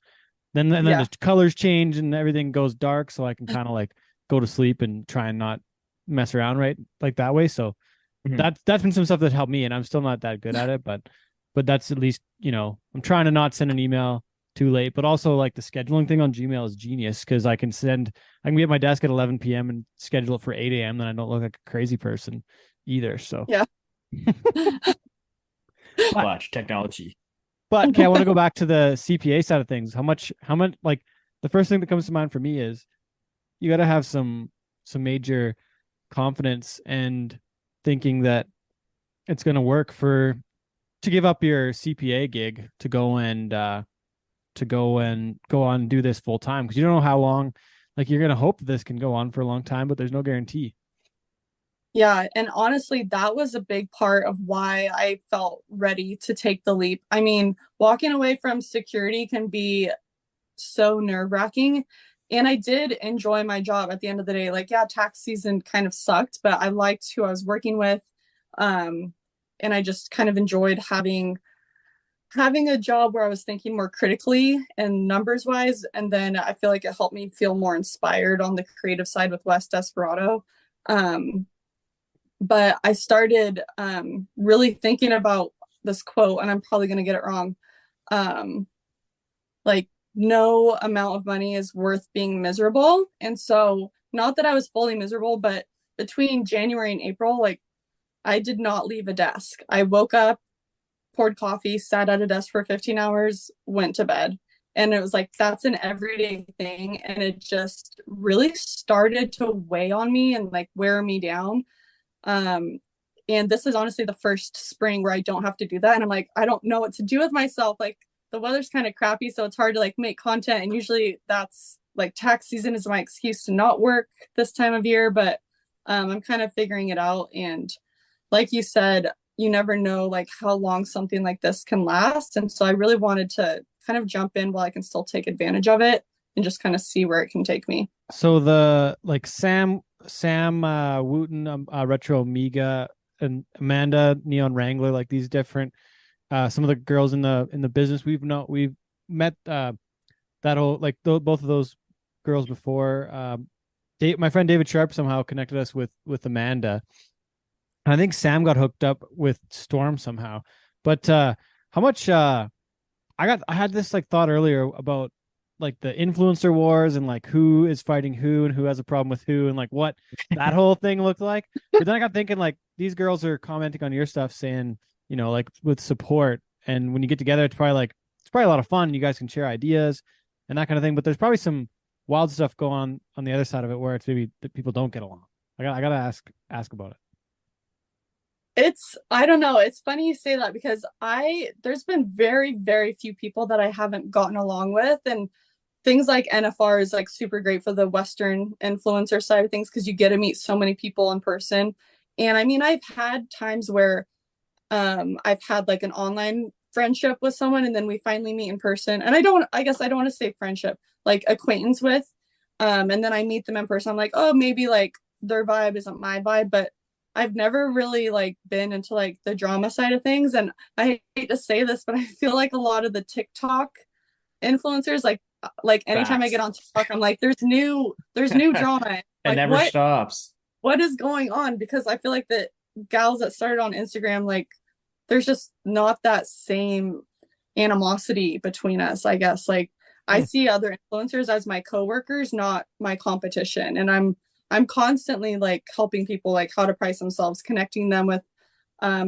then Yeah. the colors change and everything goes dark, so I can kind of like go to sleep and try and not mess around right like that way. So Mhm. that's been some stuff that helped me, and I'm still not that good at it, but that's at least, I'm trying to not send an email too late. But also, like, the scheduling thing on Gmail is genius, because I can be at my desk at 11 p.m. and schedule it for 8 a.m. Then I don't look like a crazy person either. So Yeah. Watch technology. But okay, I want to go back to the CPA side of things. How much, like, the first thing that comes to mind for me is you got to have some major confidence and thinking that it's going to work to give up your CPA gig to go on and do this full time, because you don't know how long. Like, you're going to hope this can go on for a long time, but there's no guarantee. Yeah, and honestly, that was a big part of why I felt ready to take the leap. I mean, walking away from security can be so nerve-wracking, and I did enjoy my job at the end of the day. Like, yeah, tax season kind of sucked, but I liked who I was working with. And I just kind of enjoyed having a job where I was thinking more critically and numbers wise. And then I feel like it helped me feel more inspired on the creative side with West Desperado. But I started really thinking about this quote, and I'm probably going to get it wrong. Like, no amount of money is worth being miserable. And so, not that I was fully miserable, but between January and April, like, I did not leave a desk. I woke up, poured coffee, sat at a desk for 15 hours, went to bed. And it was like, that's an everyday thing. And it just really started to weigh on me and like wear me down. And this is honestly the first spring where I don't have to do that. And I'm like, I don't know what to do with myself. Like the weather's kind of crappy, so it's hard to like make content. And usually that's like tax season is my excuse to not work this time of year. But I'm kind of figuring it out. And like you said, you never know like how long something like this can last. And so I really wanted to kind of jump in while I can still take advantage of it and just kind of see where it can take me. So the like Sam Wooten, Retro Amiga, and Amanda Neon Wrangler, like these different some of the girls in the business we've met that whole like both of those girls before. My friend David Sharp somehow connected us with Amanda. And I think Sam got hooked up with Storm somehow. But how much I had this like thought earlier about like the influencer wars and like who is fighting who and who has a problem with who and like what that whole thing looked like. But then I got thinking like these girls are commenting on your stuff saying, you know, like with support. And when you get together, it's probably a lot of fun. You guys can share ideas and that kind of thing. But there's probably some wild stuff going on the other side of it where it's maybe that people don't get along. I gotta ask about it. I don't know. It's funny you say that because there's been very, very few people that I haven't gotten along with. And things like NFR is like super great for the Western influencer side of things because you get to meet so many people in person. And I mean, I've had times where I've had like an online friendship with someone and then we finally meet in person. And I guess I don't want to say friendship, like acquaintance with. And then I meet them in person. I'm like, oh, maybe like their vibe isn't my vibe, but I've never really like been into like the drama side of things. And I hate to say this, but I feel like a lot of the TikTok influencers, like anytime I Facts. get on TikTok, I'm like, there's new drama. It Like never stops. what is going on? Because I feel like the gals that started on Instagram, like there's just not that same animosity between us, I guess. Like I Hmm. see other influencers as my coworkers, not my competition. And I'm constantly like helping people like how to price themselves, connecting them with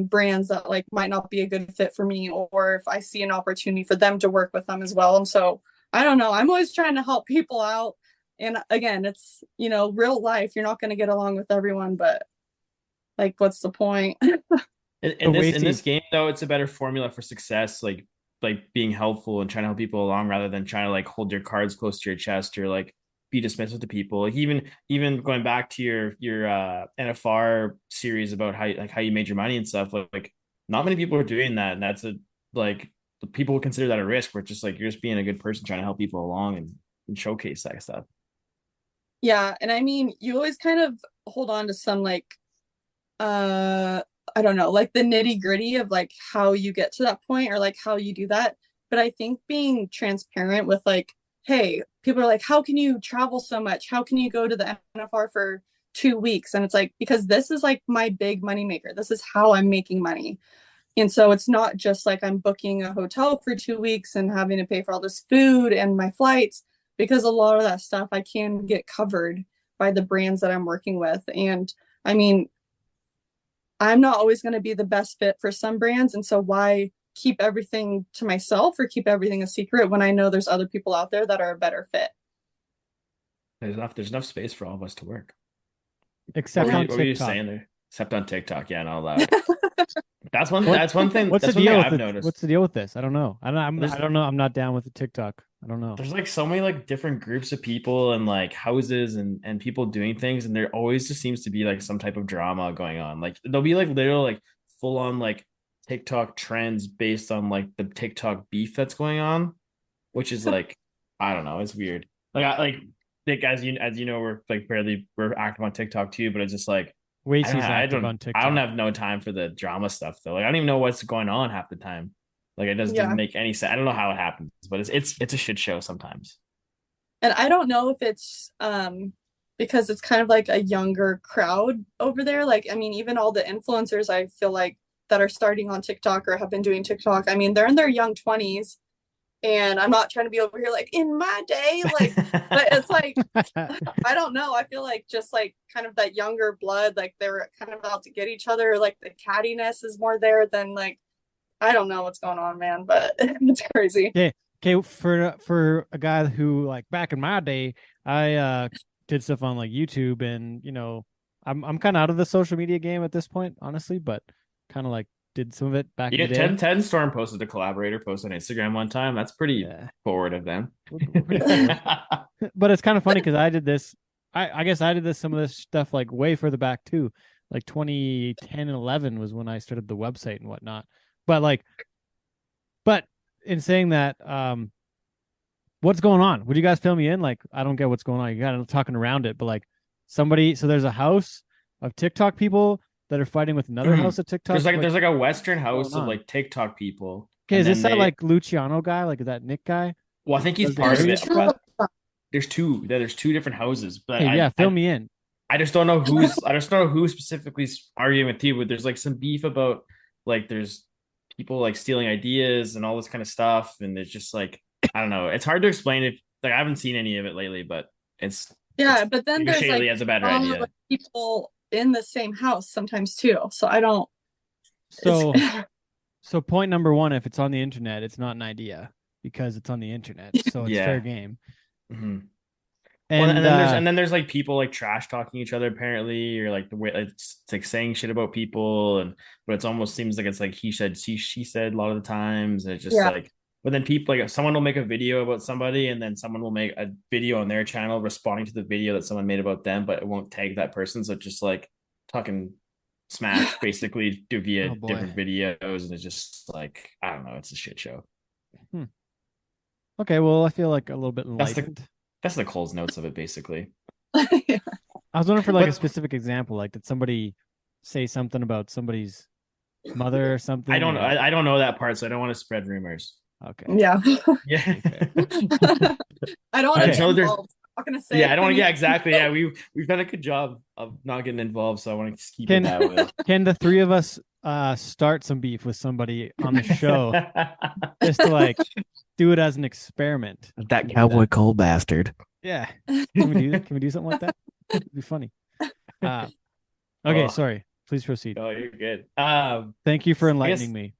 brands that like might not be a good fit for me, or if I see an opportunity for them to work with them as well. And so I don't know. I'm always trying to help people out. And again, it's real life. You're not going to get along with everyone, but like, what's the point? In So this Wacey, game though, it's a better formula for success, like being helpful and trying to help people along rather than trying to like hold your cards close to your chest or like be dismissive to people. Like even going back to your NFR series about how you made your money and stuff, like not many people are doing that. And that's like people would consider that a risk where it's just like you're just being a good person trying to help people along and showcase that stuff. Yeah. And I mean, you always kind of hold on to some like, I don't know, like the nitty gritty of like how you get to that point or like how you do that. But I think being transparent with like, hey, people are like, how can you travel so much? How can you go to the NFR for 2 weeks? And it's like, because this is like my big money maker. This is how I'm making money. And so it's not just like I'm booking a hotel for 2 weeks and having to pay for all this food and my flights, because a lot of that stuff I can get covered by the brands that I'm working with. And I mean, I'm not always going to be the best fit for some brands. And so why keep everything to myself or keep everything a secret when I know there's other people out there that are a better fit? There's enough space for all of us to work. except on What were you TikTok. saying there? Except on TikTok, yeah, not allowed. What That's one thing. what's the That's one thing deal with I've it? noticed. What's the deal with this? I don't know. There's I don't know. I'm not down with the TikTok. I don't know. there's like so many like different groups of people and like houses and people doing things, and there always just seems to be like some type of drama going on. Like there'll be like literal like full on like TikTok trends based on like the TikTok beef that's going on, which is like I don't know, it's weird. Like as you know, we're active on TikTok too, but it's just like Wacey's active on I don't TikTok. have no time for the drama stuff though. Like I don't even know what's going on half the time. Like it just doesn't Yeah. make any sense. I don't know how it happens, but it's a shit show sometimes. And I don't know if it's because it's kind of like a younger crowd over there. Like, I mean, even all the influencers I feel like that are starting on TikTok or have been doing TikTok, I mean, they're in their young 20s. And I'm not trying to be over here like in my day, like, but it's like, I don't know. I feel like just like kind of that younger blood, like they're kind of out to get each other. Like the cattiness is more there than like, I don't know what's going on, man, but it's crazy. Okay, okay. For a guy who like back in my day, I did stuff on like YouTube, and I'm kind of out of the social media game at this point, honestly, but kind of like did some of it back in Yeah, the day. 10 Storm posted a collaborator post on Instagram one time. That's pretty Yeah, forward of them. we're pretty forward. But it's kind of funny because I did this. I guess I did some of this stuff like way further back too. Like 2010 and 11 was when I started the website and whatnot. But but in saying that, what's going on? Would you guys fill me in? Like, I don't get what's going on. You got talking around it, but like somebody, so there's a house of TikTok people that are fighting with another house of TikTok. There's like a Western house of like TikTok people. Okay, is this that like Luciano guy? Like, is that Nick guy? Well, I think he's part of it. There's two. There's two different houses, but hey, fill me in. I just don't know who specifically is arguing with you. But there's like some beef about like there's people like stealing ideas and all this kind of stuff, and it's just like I don't know. It's hard to explain if like I haven't seen any of it lately, but it's but then there's Shaley like has a better idea. People in the same house sometimes too. So I don't. So point number one: if it's on the internet, it's not an idea because it's on the internet, so it's fair game. Mm-hmm. And then there's like people like trash talking each other apparently, or like the way it's like saying shit about people, and but it almost seems like it's like he said she said a lot of the times, and it's just like. But then people like someone will make a video about somebody, and then someone will make a video on their channel responding to the video that someone made about them, but it won't tag that person. So just like talking smash basically via different videos, and it's just like I don't know, it's a shit show. Okay, well, I feel like a little bit enlightened. That's the Cole's notes of it, basically. I was wondering for like a specific example. Like, did somebody say something about somebody's mother or something? I don't know. I don't know that part, so I don't want to spread rumors. Okay. Yeah. Yeah. I don't want to get involved. I'm not gonna say. Yeah, I don't want to. Yeah, exactly. Yeah, we've done a good job of not getting involved, so I want to keep it that way. Can the three of us start some beef with somebody on the show just to like do it as an experiment? That Cowboy Cole bastard. Yeah. Can we do something like that? It'd be funny. Okay, sorry. Please proceed. Oh, you're good. Thank you for enlightening me.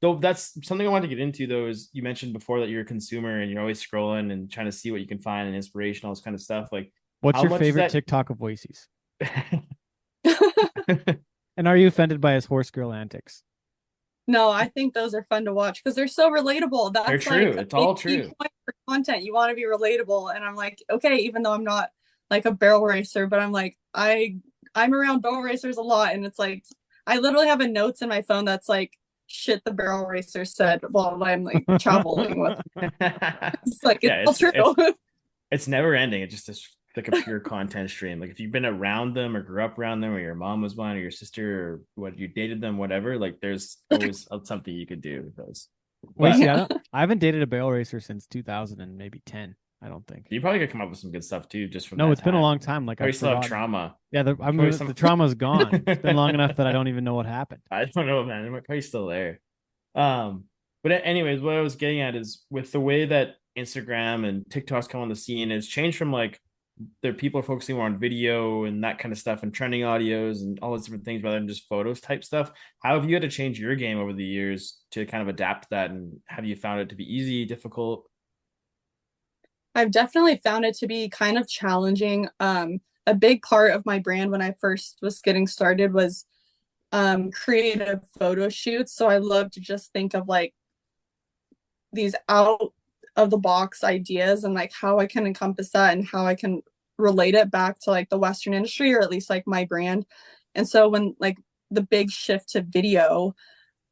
Though that's something I wanted to get into though, is you mentioned before that you're a consumer and you're always scrolling and trying to see what you can find and inspiration, all this kind of stuff. Like, what's your favorite TikTok of Wacey's? And are you offended by his horse girl antics? No, I think those are fun to watch because they're so relatable. They're true. It's all true. For content, you want to be relatable, and I'm like, okay, even though I'm not like a barrel racer, but I'm like, I'm around barrel racers a lot, and it's like I literally have a notes in my phone that's like shit the barrel racer said while I'm like traveling with. It's like it's true. It's never ending. It's just this like a pure content stream. Like if you've been around them or grew up around them, or your mom was one, or your sister, or what you dated them, whatever. Like there's always something you could do with those. Wait, I haven't dated a barrel racer since 2000 and maybe 10. I don't think. You probably could come up with some good stuff too, just from. No, it's been a long time. Like I still have trauma. Yeah, the trauma's gone. It's been long enough that I don't even know what happened. I don't know, man. It's probably still there. But anyways, what I was getting at is with the way that Instagram and TikTok's come on the scene, it's changed from like there people are focusing more on video and that kind of stuff and trending audios and all those different things rather than just photos type stuff. How have you had to change your game over the years to kind of adapt to that? And have you found it to be easy, difficult? I've definitely found it to be kind of challenging. A big part of my brand when I first was getting started was creative photo shoots. So I love to just think of like these out of the box ideas and like how I can encompass that and how I can relate it back to like the Western industry, or at least like my brand. And so when like the big shift to video,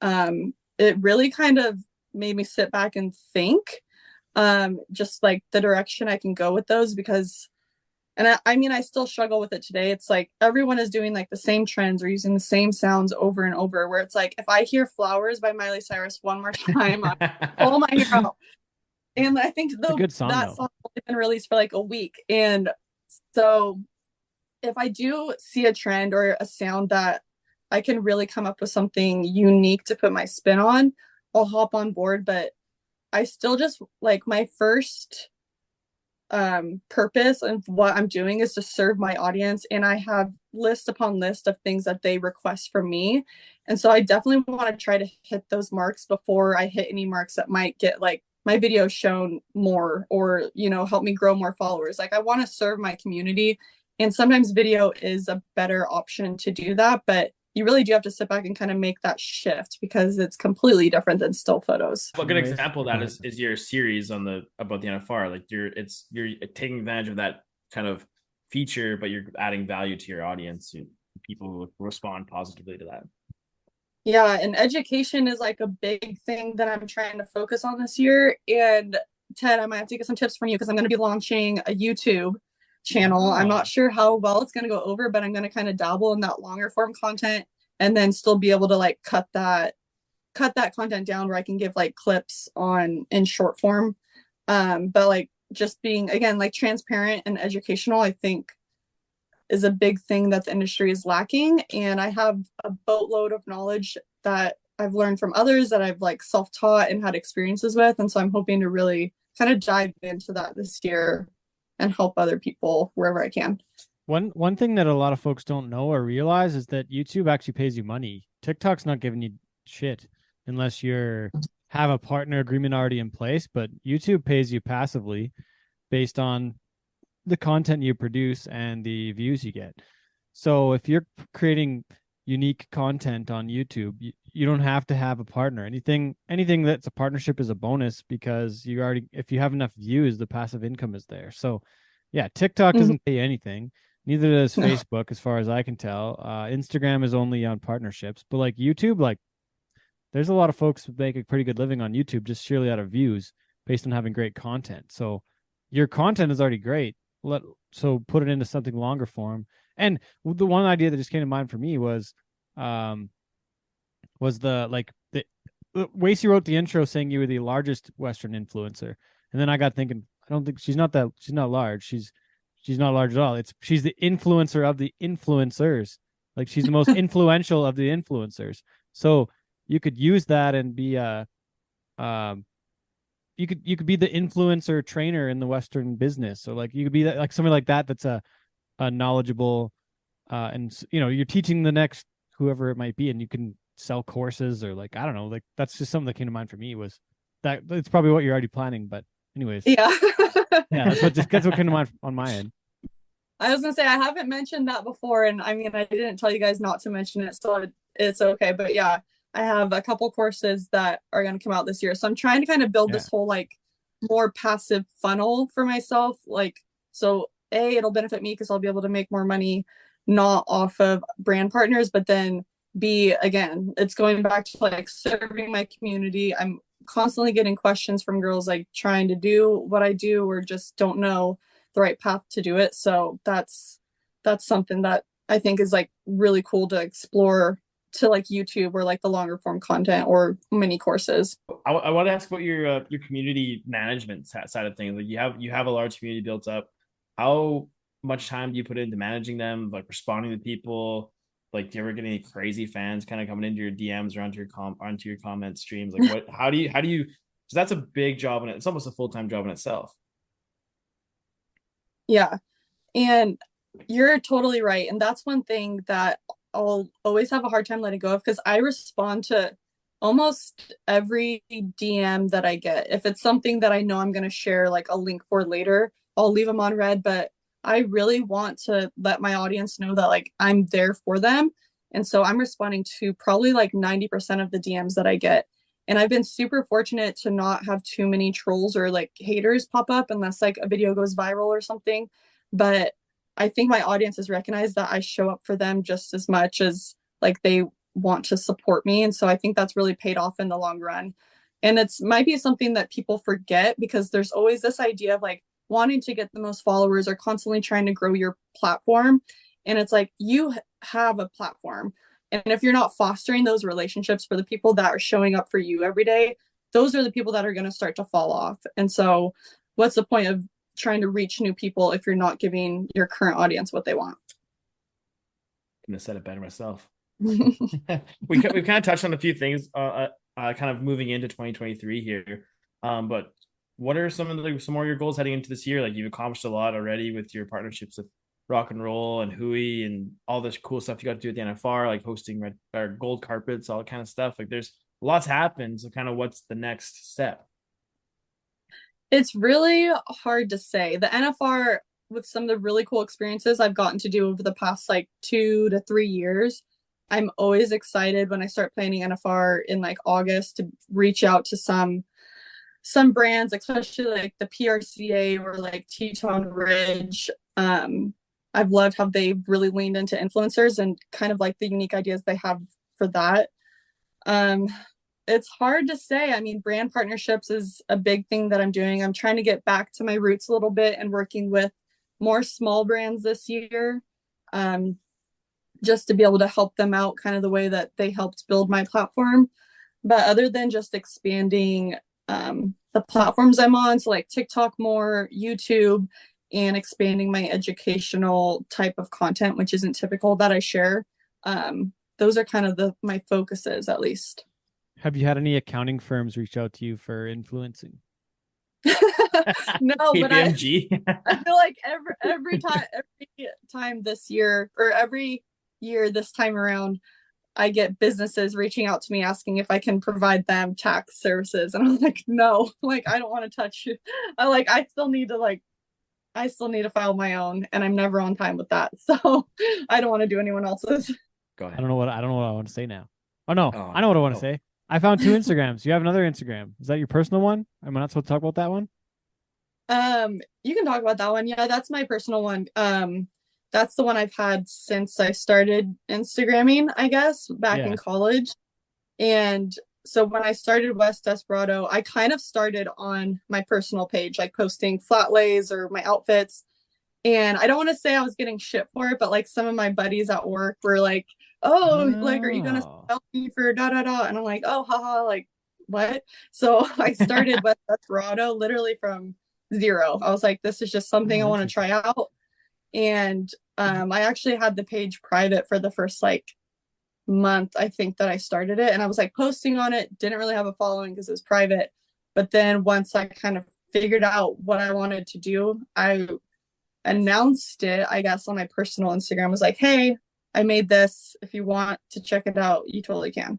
it really kind of made me sit back and think just like the direction I can go with those, because I mean I still struggle with it today. It's like everyone is doing like the same trends or using the same sounds over and over, where it's like if I hear Flowers by Miley Cyrus one more time, I pull my hair out. And I think that song has been released for like a week. And so if I do see a trend or a sound that I can really come up with something unique to put my spin on, I'll hop on board. But I still just like my first purpose and what I'm doing is to serve my audience. And I have list upon list of things that they request from me. And so I definitely want to try to hit those marks before I hit any marks that might get like my video shown more or, you know, help me grow more followers. Like I want to serve my community And sometimes video is a better option to do that, but you really do have to sit back and kind of make that shift because it's completely different than still photos. A good example of that is your series on the about the NFR. Like you're taking advantage of that kind of feature, but you're adding value to your audience. People will respond positively to that. Yeah, and education is like a big thing that I'm trying to focus on this year. And Ted, I might have to get some tips from you because I'm going to be launching a YouTube channel. I'm not sure how well it's going to go over, but I'm going to kind of dabble in that longer form content and then still be able to like cut that content down where I can give like clips on in short form. But like just being again like transparent and educational, I think is a big thing that the industry is lacking. And I have a boatload of knowledge that I've learned from others that I've like self-taught and had experiences with. And so I'm hoping to really kind of dive into that this year and help other people wherever I can. One thing that a lot of folks don't know or realize is that YouTube actually pays you money. TikTok's not giving you shit unless you're have a partner agreement already in place, but YouTube pays you passively based on the content you produce and the views you get. So if you're creating unique content on YouTube, you don't have to have a partner. Anything that's a partnership is a bonus because if you have enough views, the passive income is there. So yeah, TikTok doesn't pay anything. Neither does Facebook, as far as I can tell. Instagram is only on partnerships, but like YouTube, like there's a lot of folks who make a pretty good living on YouTube just sheerly out of views based on having great content. So your content is already great. So put it into something longer form. And the one idea that just came to mind for me was Wacey wrote the intro saying you were the largest Western influencer, and then I got thinking, I don't think she's not large. She's not large at all. She's the influencer of the influencers. Like she's the most influential of the influencers. So you could use that and be you could be the influencer trainer in the Western business. So like you could be that, like somebody like that that's a knowledgeable and you're teaching the next whoever it might be, and you can sell courses or like I don't know, like that's just something that came to mind for me was that it's probably what you're already planning, but anyways. Yeah. Yeah, that's what came to mind on my end. I was gonna say I haven't mentioned that before, and I mean I didn't tell you guys not to mention it, so it's okay. But yeah, I have a couple courses that are gonna come out this year, so I'm trying to kind of build this whole like more passive funnel for myself. Like, so it'll benefit me because I'll be able to make more money not off of brand partners, but then B, again, it's going back to like serving my community. I'm constantly getting questions from girls like trying to do what I do or just don't know the right path to do it. So that's something that I think is like really cool to explore to like YouTube or like the longer form content or mini courses. I want to ask about your community management side of things. Like you have a large community built up. How much time do you put into managing them, like responding to people? Like, do you ever get any crazy fans kind of coming into your DMs or onto your comment streams? Like, how do you? Because that's a big job and it's almost a full-time job in itself. Yeah, and you're totally right. And that's one thing that I'll always have a hard time letting go of because I respond to almost every DM that I get. If it's something that I know I'm going to share like a link for later, I'll leave them on read, but I really want to let my audience know that like I'm there for them. And so I'm responding to probably like 90% of the DMs that I get. And I've been super fortunate to not have too many trolls or like haters pop up unless like a video goes viral or something. But I think my audience has recognized that I show up for them just as much as like they want to support me. And so I think that's really paid off in the long run. And it's might be something that people forget because there's always this idea of like wanting to get the most followers or constantly trying to grow your platform. And it's like, you have a platform. And if you're not fostering those relationships for the people that are showing up for you every day, those are the people that are going to start to fall off. And so what's the point of trying to reach new people if you're not giving your current audience what they want? I'm gonna set it better myself. We've kind of touched on a few things kind of moving into 2023 here. But what are some more of your goals heading into this year? Like you've accomplished a lot already with your partnerships with Rock and Roll and Hui and all this cool stuff you got to do at the NFR, like hosting red or gold carpets, all that kind of stuff. Like there's lots happened. So kind of what's the next step? It's really hard to say. The NFR with some of the really cool experiences I've gotten to do over the past like 2 to 3 years, I'm always excited when I start planning NFR in like August to reach out to some brands, especially like the PRCA or like Teton Ridge. I've loved how they've really leaned into influencers and kind of like the unique ideas they have for that. It's hard to say. I mean, brand partnerships is a big thing that I'm doing. I'm trying to get back to my roots a little bit and working with more small brands this year, just to be able to help them out kind of the way that they helped build my platform. But other than just expanding the platforms I'm on, so like TikTok more, YouTube, and expanding my educational type of content, which isn't typical that I share. Those are kind of my focuses, at least. Have you had any accounting firms reach out to you for influencing? No, but I KPMG. feel like every time this year, or every year this time around, I get businesses reaching out to me asking if I can provide them tax services, and I'm like, no, like I don't want to touch you. I still need to file my own, and I'm never on time with that, so I don't want to do anyone else's. Go ahead. I don't know what I want to say now. Oh no, I know what I want to say. I found 2 Instagrams. You have another Instagram. Is that your personal one? Am I not supposed to talk about that one? You can talk about that one. Yeah, that's my personal one. That's the one I've had since I started Instagramming, I guess, back in college. And so when I started West Desperado, I kind of started on my personal page, like posting flat lays or my outfits. And I don't want to say I was getting shit for it, but like some of my buddies at work were like, oh, like, are you going to sell me for da da da? And I'm like, oh, haha, like, what? So I started West Desperado literally from zero. I was like, this is just something I want to try out. And I actually had the page private for the first like month, I think, that I started it. And I was like posting on it, didn't really have a following because it was private. But then once I kind of figured out what I wanted to do, I announced it, I guess, on my personal Instagram. I was like, hey, I made this. If you want to check it out, you totally can.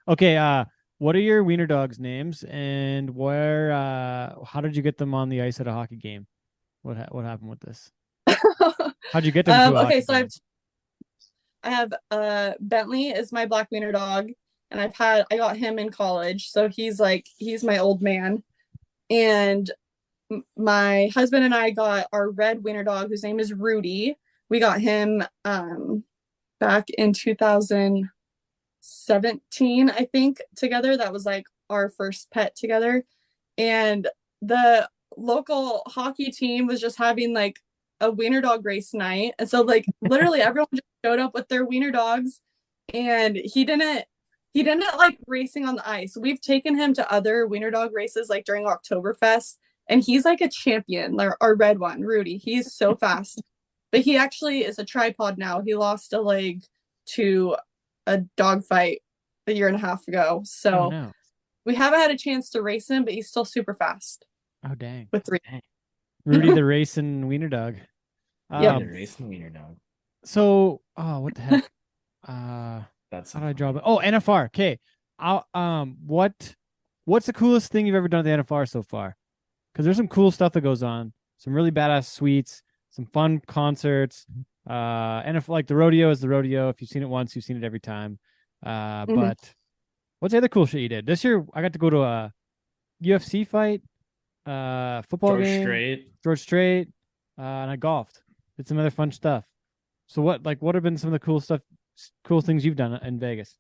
Okay, what are your wiener dogs' names, and where how did you get them on the ice at a hockey game? What happened with this? How'd you get them to a okay, hockey so game? I have Bentley is my black wiener dog, and I got him in college, so he's my old man. And my husband and I got our red wiener dog, whose name is Rudy. We got him back in 2017, I think, together. That was like our first pet together. And the local hockey team was just having like a wiener dog race night. And so like literally everyone just showed up with their wiener dogs, and he didn't like racing on the ice. We've taken him to other wiener dog races like during Oktoberfest, and he's like a champion. Our red one, Rudy, he's so fast. But he actually is a tripod now. He lost a leg to a dog fight a year and a half ago. So we haven't had a chance to race him, but he's still super fast. Oh, dang. With 3. Rudy the racing wiener dog. Yeah, the racing wiener dog. So, what the heck? That's how do I draw? Oh, NFR. Okay. What's the coolest thing you've ever done at the NFR so far? Because there's some cool stuff that goes on. Some really badass suites, some fun concerts. And if like the rodeo is the rodeo. If you've seen it once, you've seen it every time. But what's the other cool shit you did? This year I got to go to a UFC fight, football game. George Strait. And I golfed. Did some other fun stuff. So what have been some of the cool things you've done in Vegas?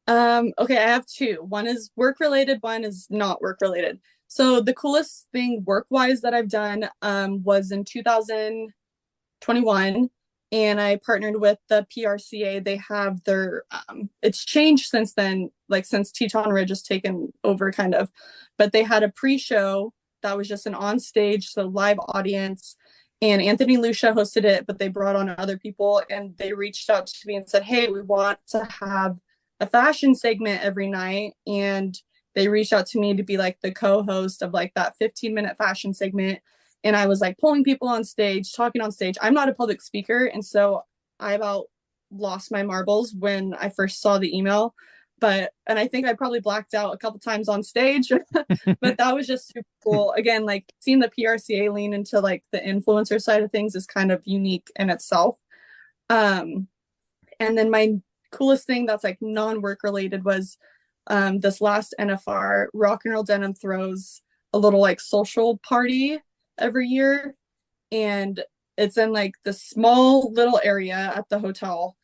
Okay, I have 2. One is work related, one is not work related. So the coolest thing work-wise that I've done was in 2021, and I partnered with the PRCA. They have their it's changed since then, like since Teton Ridge has taken over kind of, but they had a pre-show that was just an on stage, so live audience, and Anthony Lucia hosted it, but they brought on other people, and they reached out to me and said, hey, we want to have a fashion segment every night. And they reached out to me to be like the co-host of like that 15-minute fashion segment. And I was like pulling people on stage, talking on stage. I'm not a public speaker, and so I about lost my marbles when I first saw the email. and I think I probably blacked out a couple times on stage, but that was just super cool. Again, like seeing the PRCA lean into like the influencer side of things is kind of unique in itself. And then my coolest thing that's like non-work related was this last NFR. Rock and Roll Denim throws a little like social party every year, and it's in like the small little area at the hotel,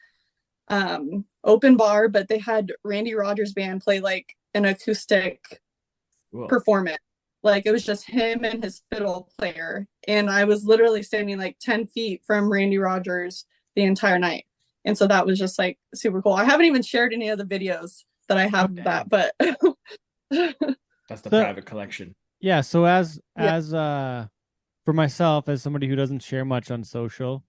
open bar, but they had Randy Rogers band play like an acoustic performance. Like it was just him and his fiddle player, and I was literally standing like 10 feet from Randy Rogers the entire night. And so that was just like super cool. I haven't even shared any of the videos that I have of that, but that's the private collection. Yeah. So as for myself, as somebody who doesn't share much on social,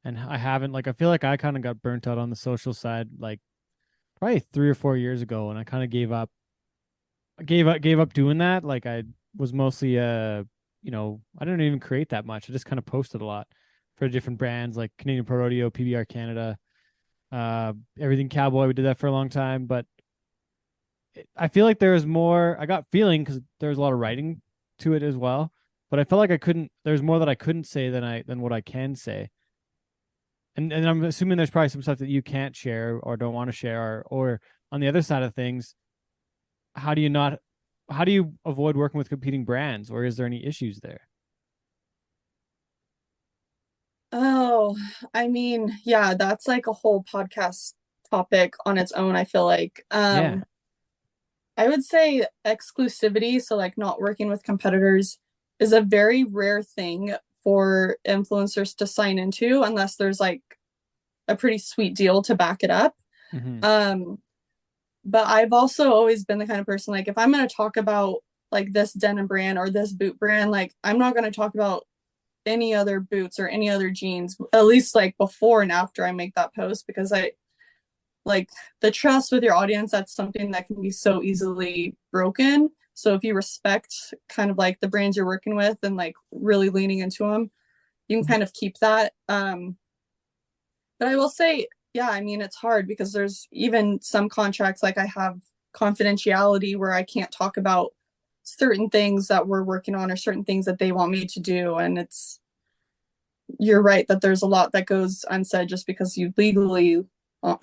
and I haven't, like, I feel like I kind of got burnt out on the social side, like probably 3 or 4 years ago, and I kind of gave up doing that. Like I was mostly, I didn't even create that much. I just kind of posted a lot for different brands like Canadian Pro Rodeo, PBR Canada, everything Cowboy. We did that for a long time, but I feel like there was more. I got feeling because there was a lot of writing to it as well, but I felt like there's more that I couldn't say than what I can say. And I'm assuming there's probably some stuff that you can't share or don't want to share, or on the other side of things, how do you avoid working with competing brands, or is there any issues there? Oh, I mean, yeah, that's like a whole podcast topic on its own, I feel like. Yeah. I would say exclusivity, so like not working with competitors, is a very rare thing for influencers to sign into unless there's like a pretty sweet deal to back it up. Mm-hmm. But I've also always been the kind of person, like if I'm going to talk about like this denim brand or this boot brand, like I'm not going to talk about any other boots or any other jeans, at least like before and after I make that post, because I like the trust with your audience, that's something that can be so easily broken. So if you respect kind of like the brands you're working with and like really leaning into them, you can kind of keep that. But I will say, yeah, I mean, it's hard because there's even some contracts, like I have confidentiality where I can't talk about certain things that we're working on or certain things that they want me to do. And you're right that there's a lot that goes unsaid just because you legally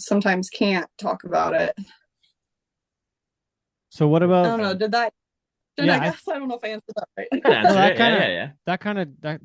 sometimes can't talk about it. So what about, I don't know, yeah, I guess I don't know if I answered that right.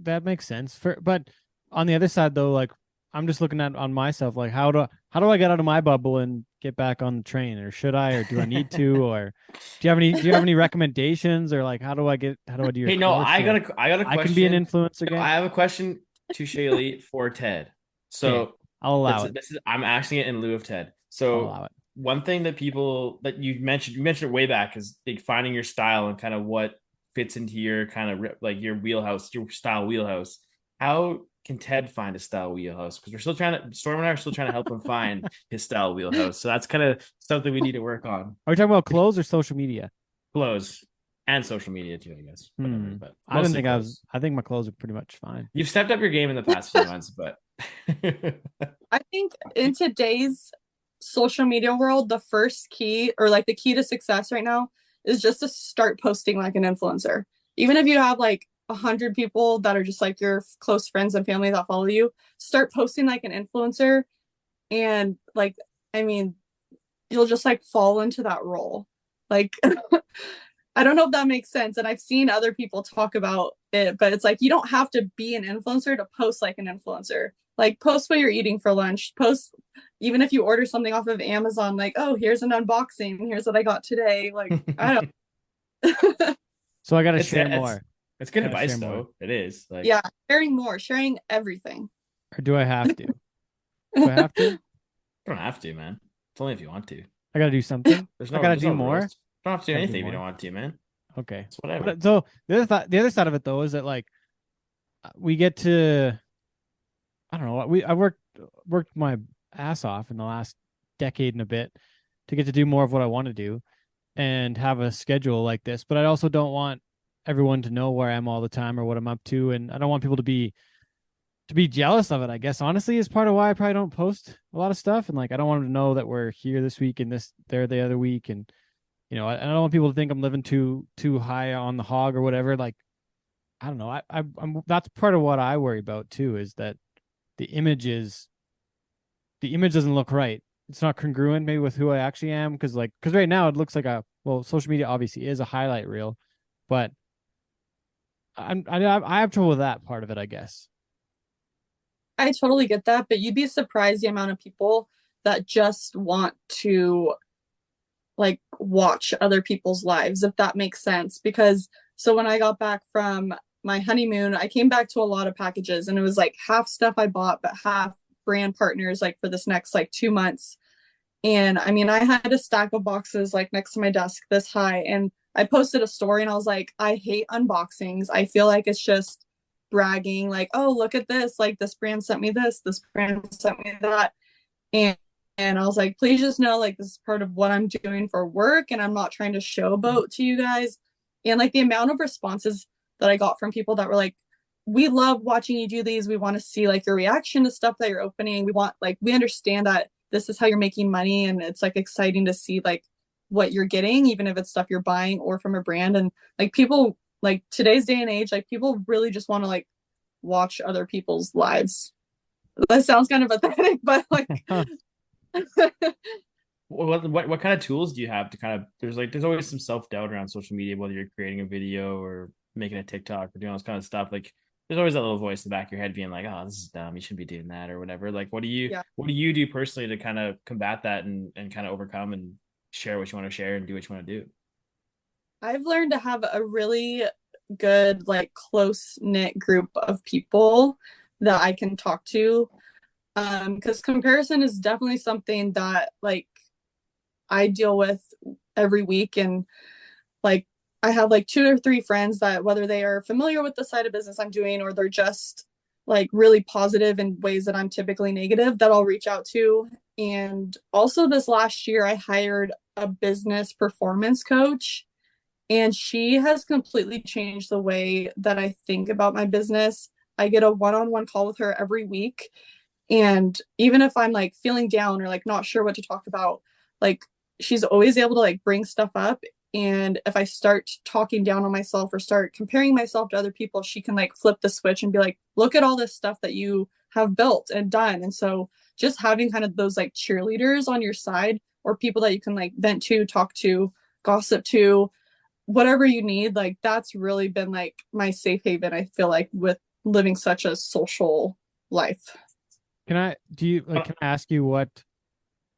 That makes sense. But on the other side though, like I'm just looking at on myself, like how do I get out of my bubble and get back on the train, or should I, or do I need to, or do you have any recommendations, or like how do I do your Hey, no, course? I got a question. I can be an influencer again. I have a question to Shaley for Ted. So okay, I'll allow it. I'm asking it in lieu of Ted. I'll So allow it. one thing that you mentioned it way back is like finding your style and kind of what fits into your kind of like your wheelhouse, your style wheelhouse. How can Ted find a style wheelhouse? Because Storm and I are still trying to help him find his style wheelhouse. So that's kind of something we need to work on. Are we talking about clothes or social media? Clothes and social media too, I guess. Whatever, but I didn't think clothes. I think my clothes are pretty much fine. You've stepped up your game in the past few months, but I think in today's social media world, the first key, or like the key to success right now, is just to start posting like an influencer. Even if you have like 100 people that are just like your close friends and family that follow you, start posting like an influencer, and like, I mean, you'll just like fall into that role. Like I don't know if that makes sense, and I've seen other people talk about it, but it's like you don't have to be an influencer to post like an influencer. Like post what you're eating for lunch, post even if you order something off of Amazon, like, oh, here's an unboxing, here's what I got today. Like I don't So I gotta share more. It's good advice though. It is like, yeah, sharing everything. Or do I have to? Do I have to? You don't have to, man. It's only if you want to. I gotta do something. I gotta do more. Rules. You don't have to do anything if you don't want to, man. Okay. It's whatever. But, so the other side of it though is that like we get to, I don't know, I worked my ass off in the last decade and a bit to get to do more of what I want to do and have a schedule like this. But I also don't want everyone to know where I am all the time or what I'm up to, and I don't want people to be to be jealous of it, I guess, honestly, is part of why I probably don't post a lot of stuff. And like, I don't want them to know that we're here this week and this there the other week. And, I don't want people to think I'm living too high on the hog or whatever. Like, I don't know. I'm that's part of what I worry about too, is that the image doesn't look right. It's not congruent maybe with who I actually am. Cause right now it looks like social media obviously is a highlight reel, but I have trouble with that part of it, I guess. I totally get that, but you'd be surprised the amount of people that just want to like watch other people's lives, if that makes sense. Because so when I got back from my honeymoon, I came back to a lot of packages, and it was like half stuff I bought, but half brand partners like for this next like 2 months. And I mean, I had a stack of boxes like next to my desk this high, and I posted a story and I was like, I hate unboxings. I feel like it's just bragging, like, oh, look at this. Like, this brand sent me this brand sent me that. And I was like, please just know, like, this is part of what I'm doing for work, and I'm not trying to showboat to you guys. And like the amount of responses that I got from people that were like, we love watching you do these. We want to see like your reaction to stuff that you're opening. We understand that this is how you're making money, and it's like exciting to see like what you're getting, even if it's stuff you're buying or from a brand. And like people, like today's day and age, like people really just want to like watch other people's lives. That sounds kind of pathetic, but like What kind of tools do you have to kind of there's always some self-doubt around social media, whether you're creating a video or making a TikTok or doing all this kind of stuff. Like there's always that little voice in the back of your head being like, oh, this is dumb, you shouldn't be doing that or whatever. Like what do you do personally to kind of combat that and kind of overcome and share what you want to share and do what you want to do? I've learned to have a really good, like close knit group of people that I can talk to. Because comparison is definitely something that like I deal with every week. And like I have like 2 or 3 friends that, whether they are familiar with the side of business I'm doing or they're just like really positive in ways that I'm typically negative, that I'll reach out to. And also this last year I hired a business performance coach, and she has completely changed the way that I think about my business. I get a one-on-one call with her every week. And even if I'm like feeling down or like not sure what to talk about, like she's always able to like bring stuff up. And if I start talking down on myself or start comparing myself to other people, she can like flip the switch and be like, look at all this stuff that you have built and done. And so just having kind of those like cheerleaders on your side, or people that you can like vent to, talk to, gossip to, whatever you need, like that's really been like my safe haven, I feel like, with living such a social life. Can I ask you what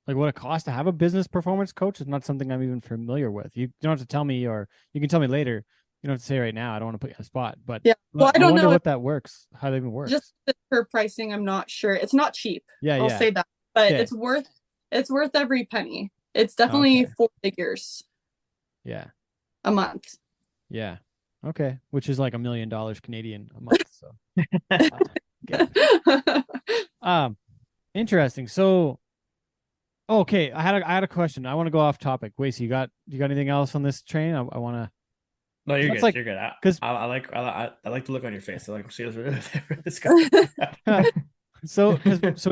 it costs to have a business performance coach? Is not something I'm even familiar with. You don't have to tell me, or you can tell me later. You don't have to say right now. I don't want to put you on the spot, but yeah, well, I don't wonder know what that works, how that even works. Just her pricing, I'm not sure. It's not cheap. Yeah, I'll say that, but okay. it's worth every penny. It's definitely 4 figures. Yeah. A month. Yeah. Okay. Which is like $1 million Canadian a month. So. Interesting. So, okay, I had a question. I want to go off topic. Wacey, you got anything else on this train? I want to. No, you're good. Like, you're good. Because I like the look on your face. I like see this guy. So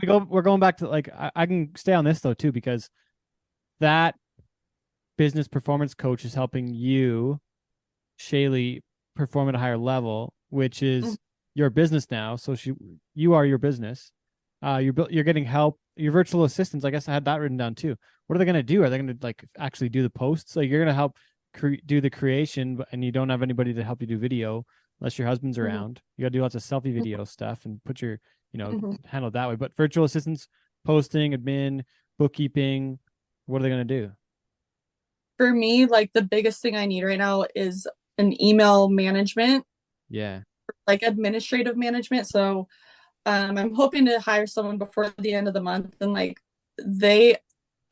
we're going back to like I can stay on this though too, because that business performance coach is helping you, Shaley, perform at a higher level, which is your business now. So you are your business. You're getting help. Your virtual assistants, I guess I had that written down too. What are they going to do? Are they going to like actually do the posts? Like you're going to help do the creation, and you don't have anybody to help you do video unless your husband's around. You got to do lots of selfie video stuff and put your, handle it that way. But virtual assistants, posting, admin, bookkeeping, what are they going to do? For me, like the biggest thing I need right now is an email management. Yeah. Like administrative management. So I'm hoping to hire someone before the end of the month. And like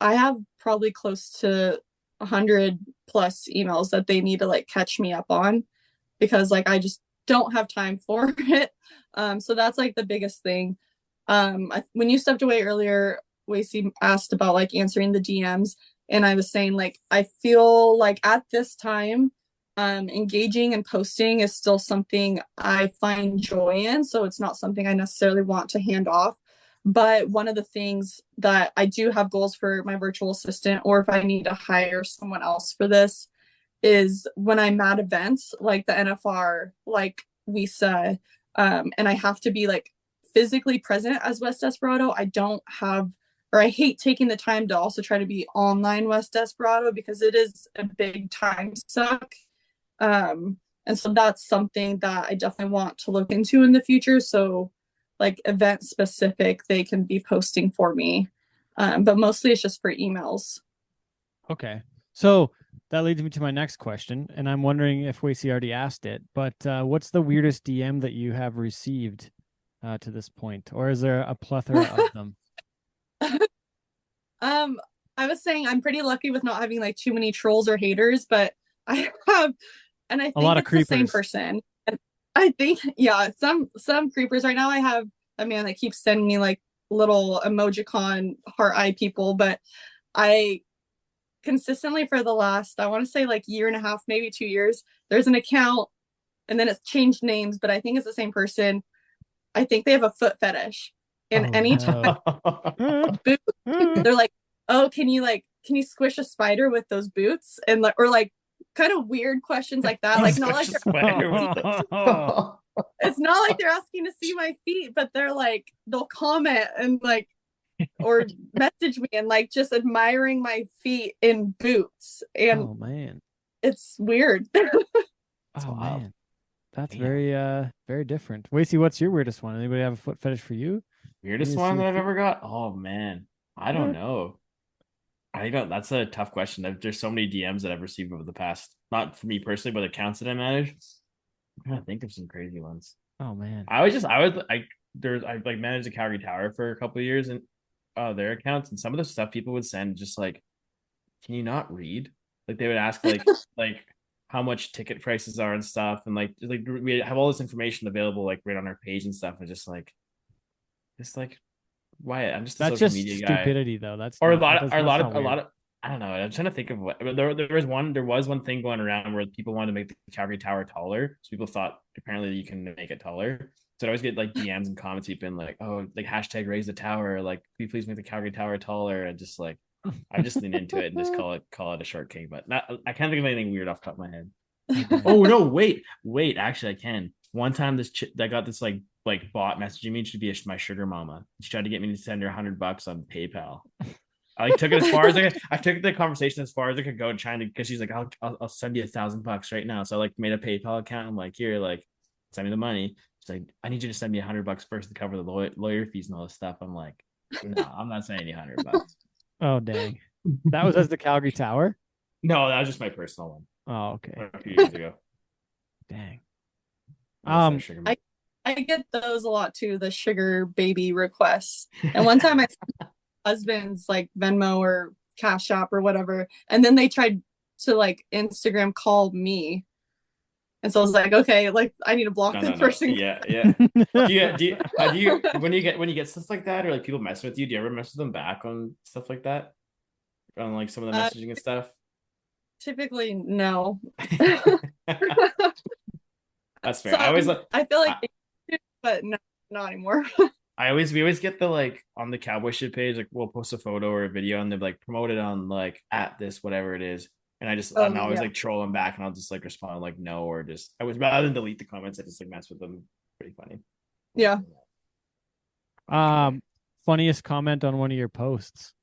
I have probably close to 100 plus emails that they need to like catch me up on, because like I just don't have time for it. So that's like the biggest thing. When you stepped away earlier, Wacey asked about like answering the DMs. And I was saying, like, I feel like at this time, Engaging and posting is still something I find joy in, so it's not something I necessarily want to hand off. But one of the things that I do have goals for my virtual assistant, or if I need to hire someone else for this, is when I'm at events like the NFR, like Wacey, and I have to be like physically present as West Desperado. I don't have, or I hate taking the time to also try to be online West Desperado because it is a big time suck. And so that's something that I definitely want to look into in the future. So like event specific, they can be posting for me. But mostly it's just for emails. Okay. So that leads me to my next question, and I'm wondering if Wacey already asked it, but what's the weirdest DM that you have received to this point, or is there a plethora of them? I was saying I'm pretty lucky with not having like too many trolls or haters, but I have, and I A lot think of it's the same creepers. person. And I think, yeah, some creepers. Right now I have a man that keeps sending me like little emojicon heart eye people, but I consistently for the last, I want to say like year and a half, maybe 2 years, there's an account and then it's changed names, but I think it's the same person. I think they have a foot fetish. And Oh, anytime no. they're like, oh, can you squish a spider with those boots? And like, or like kind of weird questions like that. Like not like it's not like they're asking to see my feet, but they're like, they'll comment and like, or message me and like just admiring my feet in boots. And Oh man. it's weird. Oh wild. man. That's Damn. very different. Wacey, what's your weirdest one? Anybody have a foot fetish for you? Weirdest You one see that a I've feet? ever got? Oh man, I don't know. I don't. That's a tough question. There's so many DMs that I've received over the past, not for me personally, but accounts that I manage. I'm trying to think of some crazy ones. Oh man. I like managed the Calgary Tower for a couple of years and their accounts, and some of the stuff people would send just like, can you not read? Like they would ask like how much ticket prices are and stuff, and like we have all this information available like right on our page and stuff, and just like Wyatt, I'm just a That's social just media guy. stupidity though. That's Or not that does that's not a weird. lot of I don't know. I'm trying to think of what there was one thing going around where people wanted to make the Calgary Tower taller. So people thought apparently you can make it taller. So I always get like DMs and comments people like, oh, like hashtag raise the tower, like can you please make the Calgary Tower taller? And just like I just lean into it and just call it a short king. But not I can't think of anything weird off the top of my head. Oh no, wait, actually I can. One time I got this like bot messaging me to be my sugar mama. She tried to get me to send her $100 on PayPal. I like took it as far as I took the conversation as far as I could go, trying to because she's like, I'll send you $1,000 right now. So I like made a PayPal account. I'm like, here, like send me the money. She's like, I need you to send me $100 first to cover the lawyer fees and all this stuff. I'm like, no, I'm not sending you $100. Oh dang. That was as the Calgary Tower? No, that was just my personal one. Oh, okay. A few years ago. Dang. I get those a lot too, the sugar baby requests. And one time I saw my husband's like Venmo or Cash App or whatever, and then they tried to like Instagram call me. And so I was like, okay, like I need to block this person. Yeah. Do you when you get stuff like that or like people mess with you, do you ever mess with them back on stuff like that? On like some of the messaging and stuff? Typically, no. That's fair. So I always like I feel like but no, not anymore. we always get the like on the Cowboy Shit page, like we'll post a photo or a video and they're like promote it on like at this, whatever it is. And I'm always like trolling back and I'll just like respond like no, or just I was rather than delete the comments, I just like mess with them. Pretty funny. Yeah. Funniest comment on one of your posts.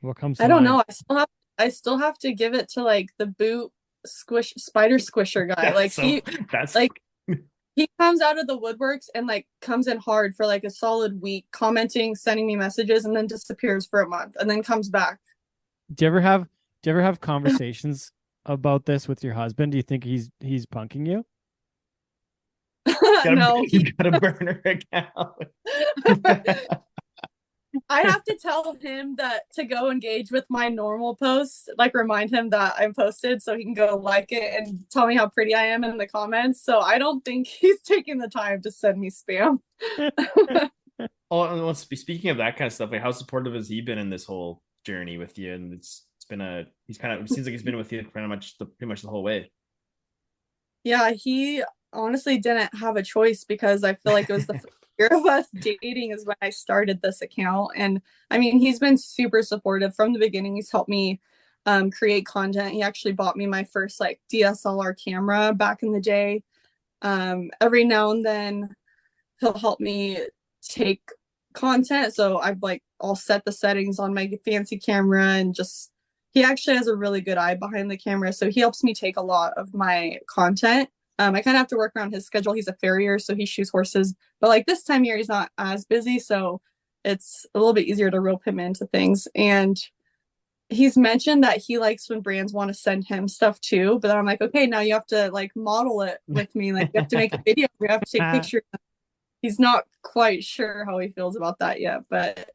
What comes to I don't mind? know. I still have to give it to like the boot spider squisher guy. He comes out of the woodworks and like comes in hard for like a solid week, commenting, sending me messages, and then disappears for a month and then comes back. Do you ever have conversations about this with your husband? Do you think he's punking you? No, you got a burner account. I have to tell him that to go engage with my normal posts, like remind him that I'm posted so he can go like it and tell me how pretty I am in the comments. So I don't think he's taking the time to send me spam. Oh, and speaking of that kind of stuff, like how supportive has he been in this whole journey with you and it's he's kind of, it seems like he's been with you pretty much the whole way. Yeah, he honestly didn't have a choice because I feel like it was the first year of us dating is when I started this account. And I mean, he's been super supportive from the beginning. He's helped me create content. He actually bought me my first like DSLR camera back in the day. Every now and then he'll help me take content. So I'll set the settings on my fancy camera and just he actually has a really good eye behind the camera. So he helps me take a lot of my content. I kind of have to work around his schedule. He's a farrier, so he shoes horses. But like this time of year, he's not as busy. So it's a little bit easier to rope him into things. And he's mentioned that he likes when brands want to send him stuff too. But then I'm like, okay, now you have to like model it with me. Like you have to make a video. You have to take pictures. He's not quite sure how he feels about that yet, but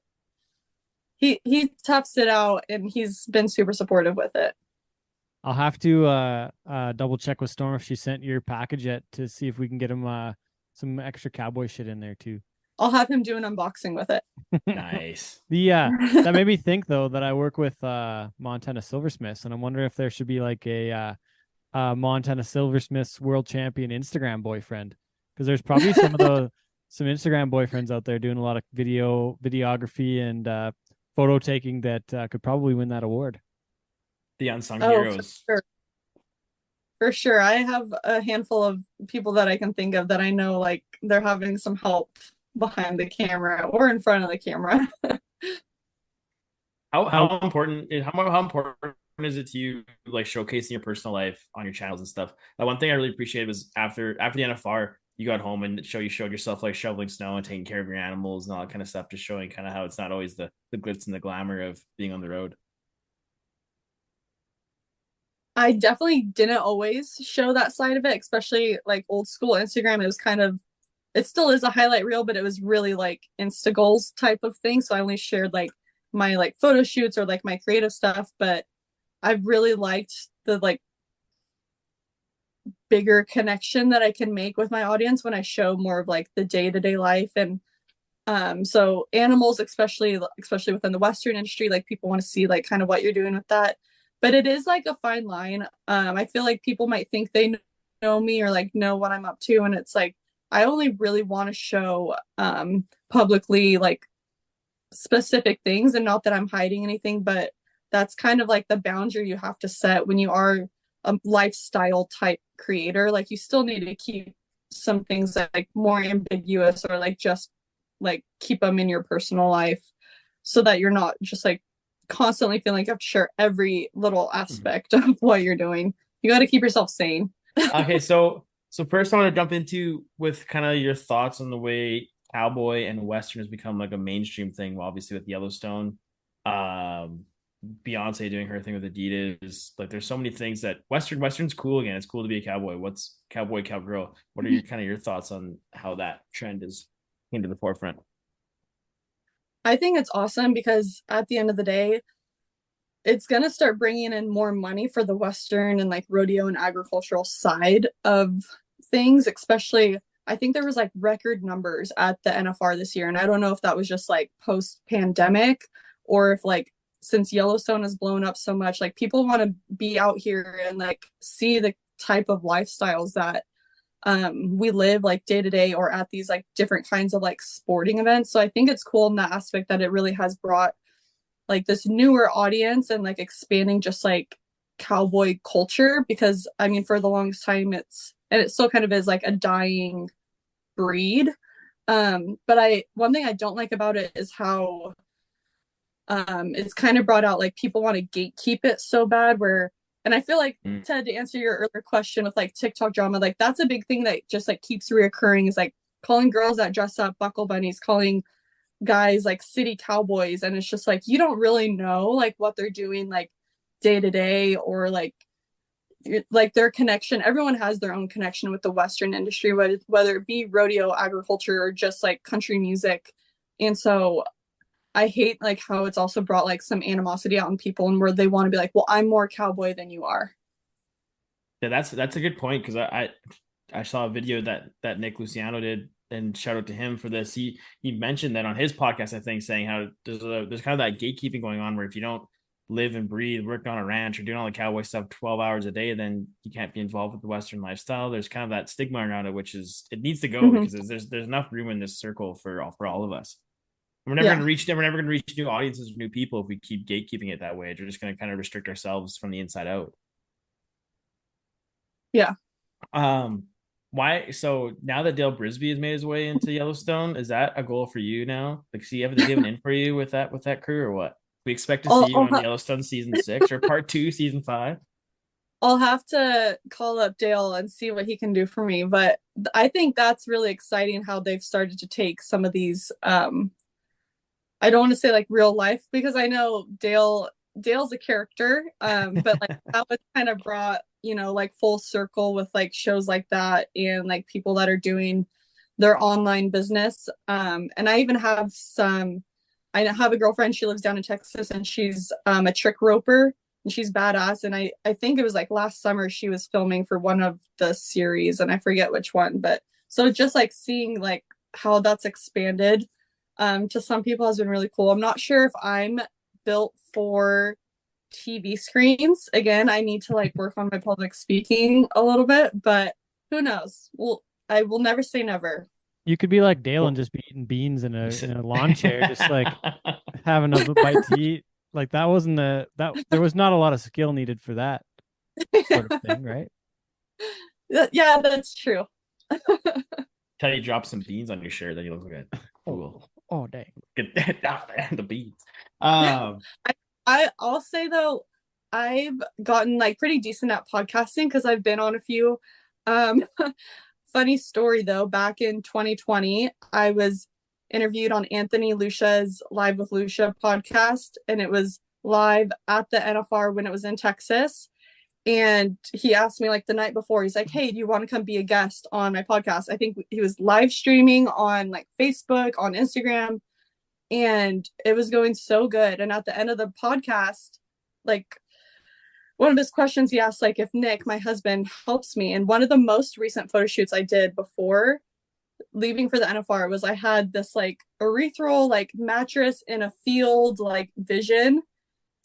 he toughs it out and he's been super supportive with it. I'll have to double check with Storm if she sent your package yet to see if we can get him some extra cowboy shit in there too. I'll have him do an unboxing with it. Nice. That made me think though that I work with Montana Silversmiths, and I'm wondering if there should be like a Montana Silversmiths world champion Instagram boyfriend, because there's probably some Instagram boyfriends out there doing a lot of videography and photo taking that could probably win that award. The unsung heroes. For sure. I have a handful of people that I can think of that I know like they're having some help behind the camera or in front of the camera. How important is it to you like showcasing your personal life on your channels and stuff? One thing I really appreciated was after the NFR, you got home and you showed yourself like shoveling snow and taking care of your animals and all that kind of stuff, just showing kind of how it's not always the glitz and the glamour of being on the road. I definitely didn't always show that side of it, especially like old school Instagram. It was kind of, it still is a highlight reel, but it was really like Insta goals type of thing. So I only shared like my like photo shoots or like my creative stuff, but I've really liked the like bigger connection that I can make with my audience when I show more of like the day-to-day life. And so animals, especially within the Western industry, like people want to see like kind of what you're doing with that. But it is like a fine line. I feel like people might think they know me or like know what I'm up to. And it's like, I only really want to show publicly like specific things, and not that I'm hiding anything, but that's kind of like the boundary you have to set when you are a lifestyle type creator. Like you still need to keep some things like more ambiguous or like just like keep them in your personal life so that you're not just like constantly feeling like you have to share every little aspect of what you're doing. You got to keep yourself sane. Okay, so first I want to jump into with kind of your thoughts on the way cowboy and western has become like a mainstream thing. Well, obviously with Yellowstone, Beyonce doing her thing with Adidas. Like there's so many things that western's cool again. It's cool to be a cowboy. What's cowboy, cowgirl? What are your thoughts on how that trend is came to the forefront? I think it's awesome because at the end of the day, it's going to start bringing in more money for the Western and like rodeo and agricultural side of things, especially I think there was like record numbers at the NFR this year. And I don't know if that was just like post pandemic or if like since Yellowstone has blown up so much, like people want to be out here and like see the type of lifestyles that we live like day to day or at these like different kinds of like sporting events. So I think it's cool in that aspect that it really has brought like this newer audience and like expanding just like cowboy culture, because I mean for the longest time it still kind of is like a dying breed. But one thing I don't like about it is how it's kind of brought out like people want to gatekeep it so bad where, and I feel like Ted, to answer your earlier question with like TikTok drama, like that's a big thing that just like keeps reoccurring is like calling girls that dress up buckle bunnies, calling guys like city cowboys, and it's just like you don't really know like what they're doing like day to day or like their connection. Everyone has their own connection with the Western industry, whether it be rodeo, agriculture, or just like country music. And so I hate like how it's also brought like some animosity out in people and where they want to be like, well, I'm more cowboy than you are. Yeah, that's a good point, because I saw a video that Nick Luciano did, and shout out to him for this. He mentioned that on his podcast, I think, saying how there's kind of that gatekeeping going on where if you don't live and breathe, work on a ranch or doing all the cowboy stuff 12 hours a day, then you can't be involved with the Western lifestyle. There's kind of that stigma around it, which is it needs to go because there's enough room in this circle for all of us. We're never going to reach. We're never going to reach new audiences or new people if we keep gatekeeping it that way. We're just going to kind of restrict ourselves from the inside out. Yeah. Why? So now that Dale Brisby has made his way into Yellowstone, is that a goal for you now? Like, see, does he have an in for you with that crew or what? We expect to see you on Yellowstone season 6 or part 2, season 5. I'll have to call up Dale and see what he can do for me. But I think that's really exciting how they've started to take some of these. I don't want to say like real life because I know Dale's a character, but like that was kind of brought, like full circle with like shows like that and like people that are doing their online business. And I even have I have a girlfriend, she lives down in Texas and she's a trick roper and she's badass. And I think it was like last summer she was filming for one of the series and I forget which one, but so just like seeing like how that's expanded to some people has been really cool. I'm not sure if I'm built for TV screens. Again, I need to like work on my public speaking a little bit, but who knows? Well, I will never say never. You could be like Dale and just be eating beans in a lawn chair, just like having a bite to eat. Like that wasn't there was not a lot of skill needed for that sort of thing, right? Yeah, that's true. Tell you drop some beans on your shirt, then you look good. Cool. Oh dang. Get the beans. I'll say though, I've gotten like pretty decent at podcasting because I've been on a few. Funny story though, back in 2020, I was interviewed on Anthony Lucia's Live with Lucia podcast, and it was live at the NFR when it was in Texas. And he asked me like the night before, he's like, hey, do you want to come be a guest on my podcast? I think he was live streaming on like Facebook, on Instagram, and it was going so good. And at the end of the podcast, like one of his questions he asked, like if Nick, my husband, helps me. And one of the most recent photo shoots I did before leaving for the NFR was I had this like erythral like mattress in a field like vision.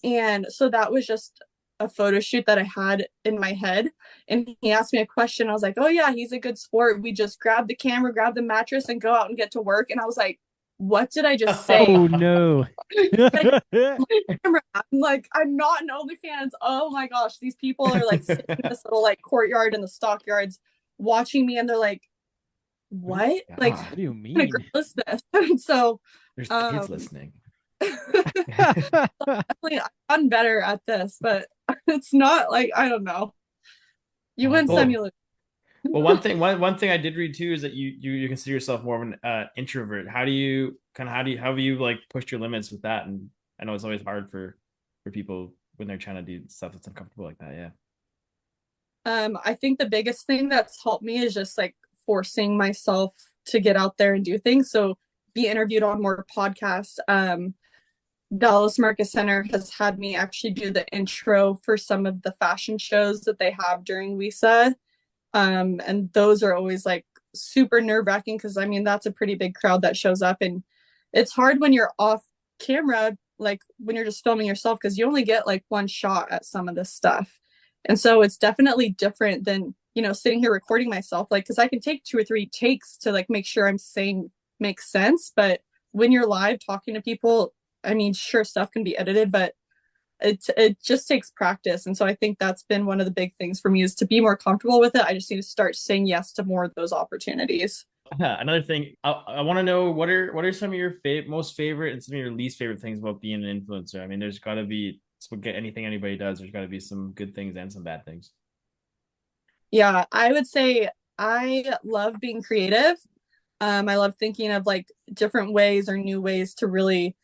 And so that was just a photo shoot that I had in my head. And he asked me a question. I was like, oh yeah, he's a good sport. We just grab the camera, grab the mattress and go out and get to work. And I was like, what did I just say? Oh no. I'm like, I'm not an OnlyFans. Oh my gosh, these people are like sitting in this little like courtyard in the stockyards watching me and they're like, what? Like, what do you mean? What kind of girl is this? So there's kids listening. Definitely I've gotten better at this, but it's not like, I don't know. You win some, you lose. Well, one thing I did read too is that you consider yourself more of an introvert. How have you like pushed your limits with that? And I know it's always hard for people when they're trying to do stuff that's uncomfortable like that. Yeah. I think the biggest thing that's helped me is just like forcing myself to get out there and do things. So be interviewed on more podcasts. Dallas Marcus Center has had me actually do the intro for some of the fashion shows that they have during WISA. And those are always like super nerve-wracking because I mean that's a pretty big crowd that shows up, and it's hard when you're off camera, like when you're just filming yourself, because you only get like one shot at some of this stuff. And so it's definitely different than, sitting here recording myself, like, because I can take 2 or 3 takes to like make sure I'm saying makes sense. But when you're live talking to people, I mean, sure, stuff can be edited, but it just takes practice. And so I think that's been one of the big things for me, is to be more comfortable with it. I just need to start saying yes to more of those opportunities. Another thing, I want to know, what are some of your most favorite and some of your least favorite things about being an influencer? I mean, there's got to be, anything anybody does, there's got to be some good things and some bad things. Yeah, I would say I love being creative. I love thinking of like different ways or new ways to really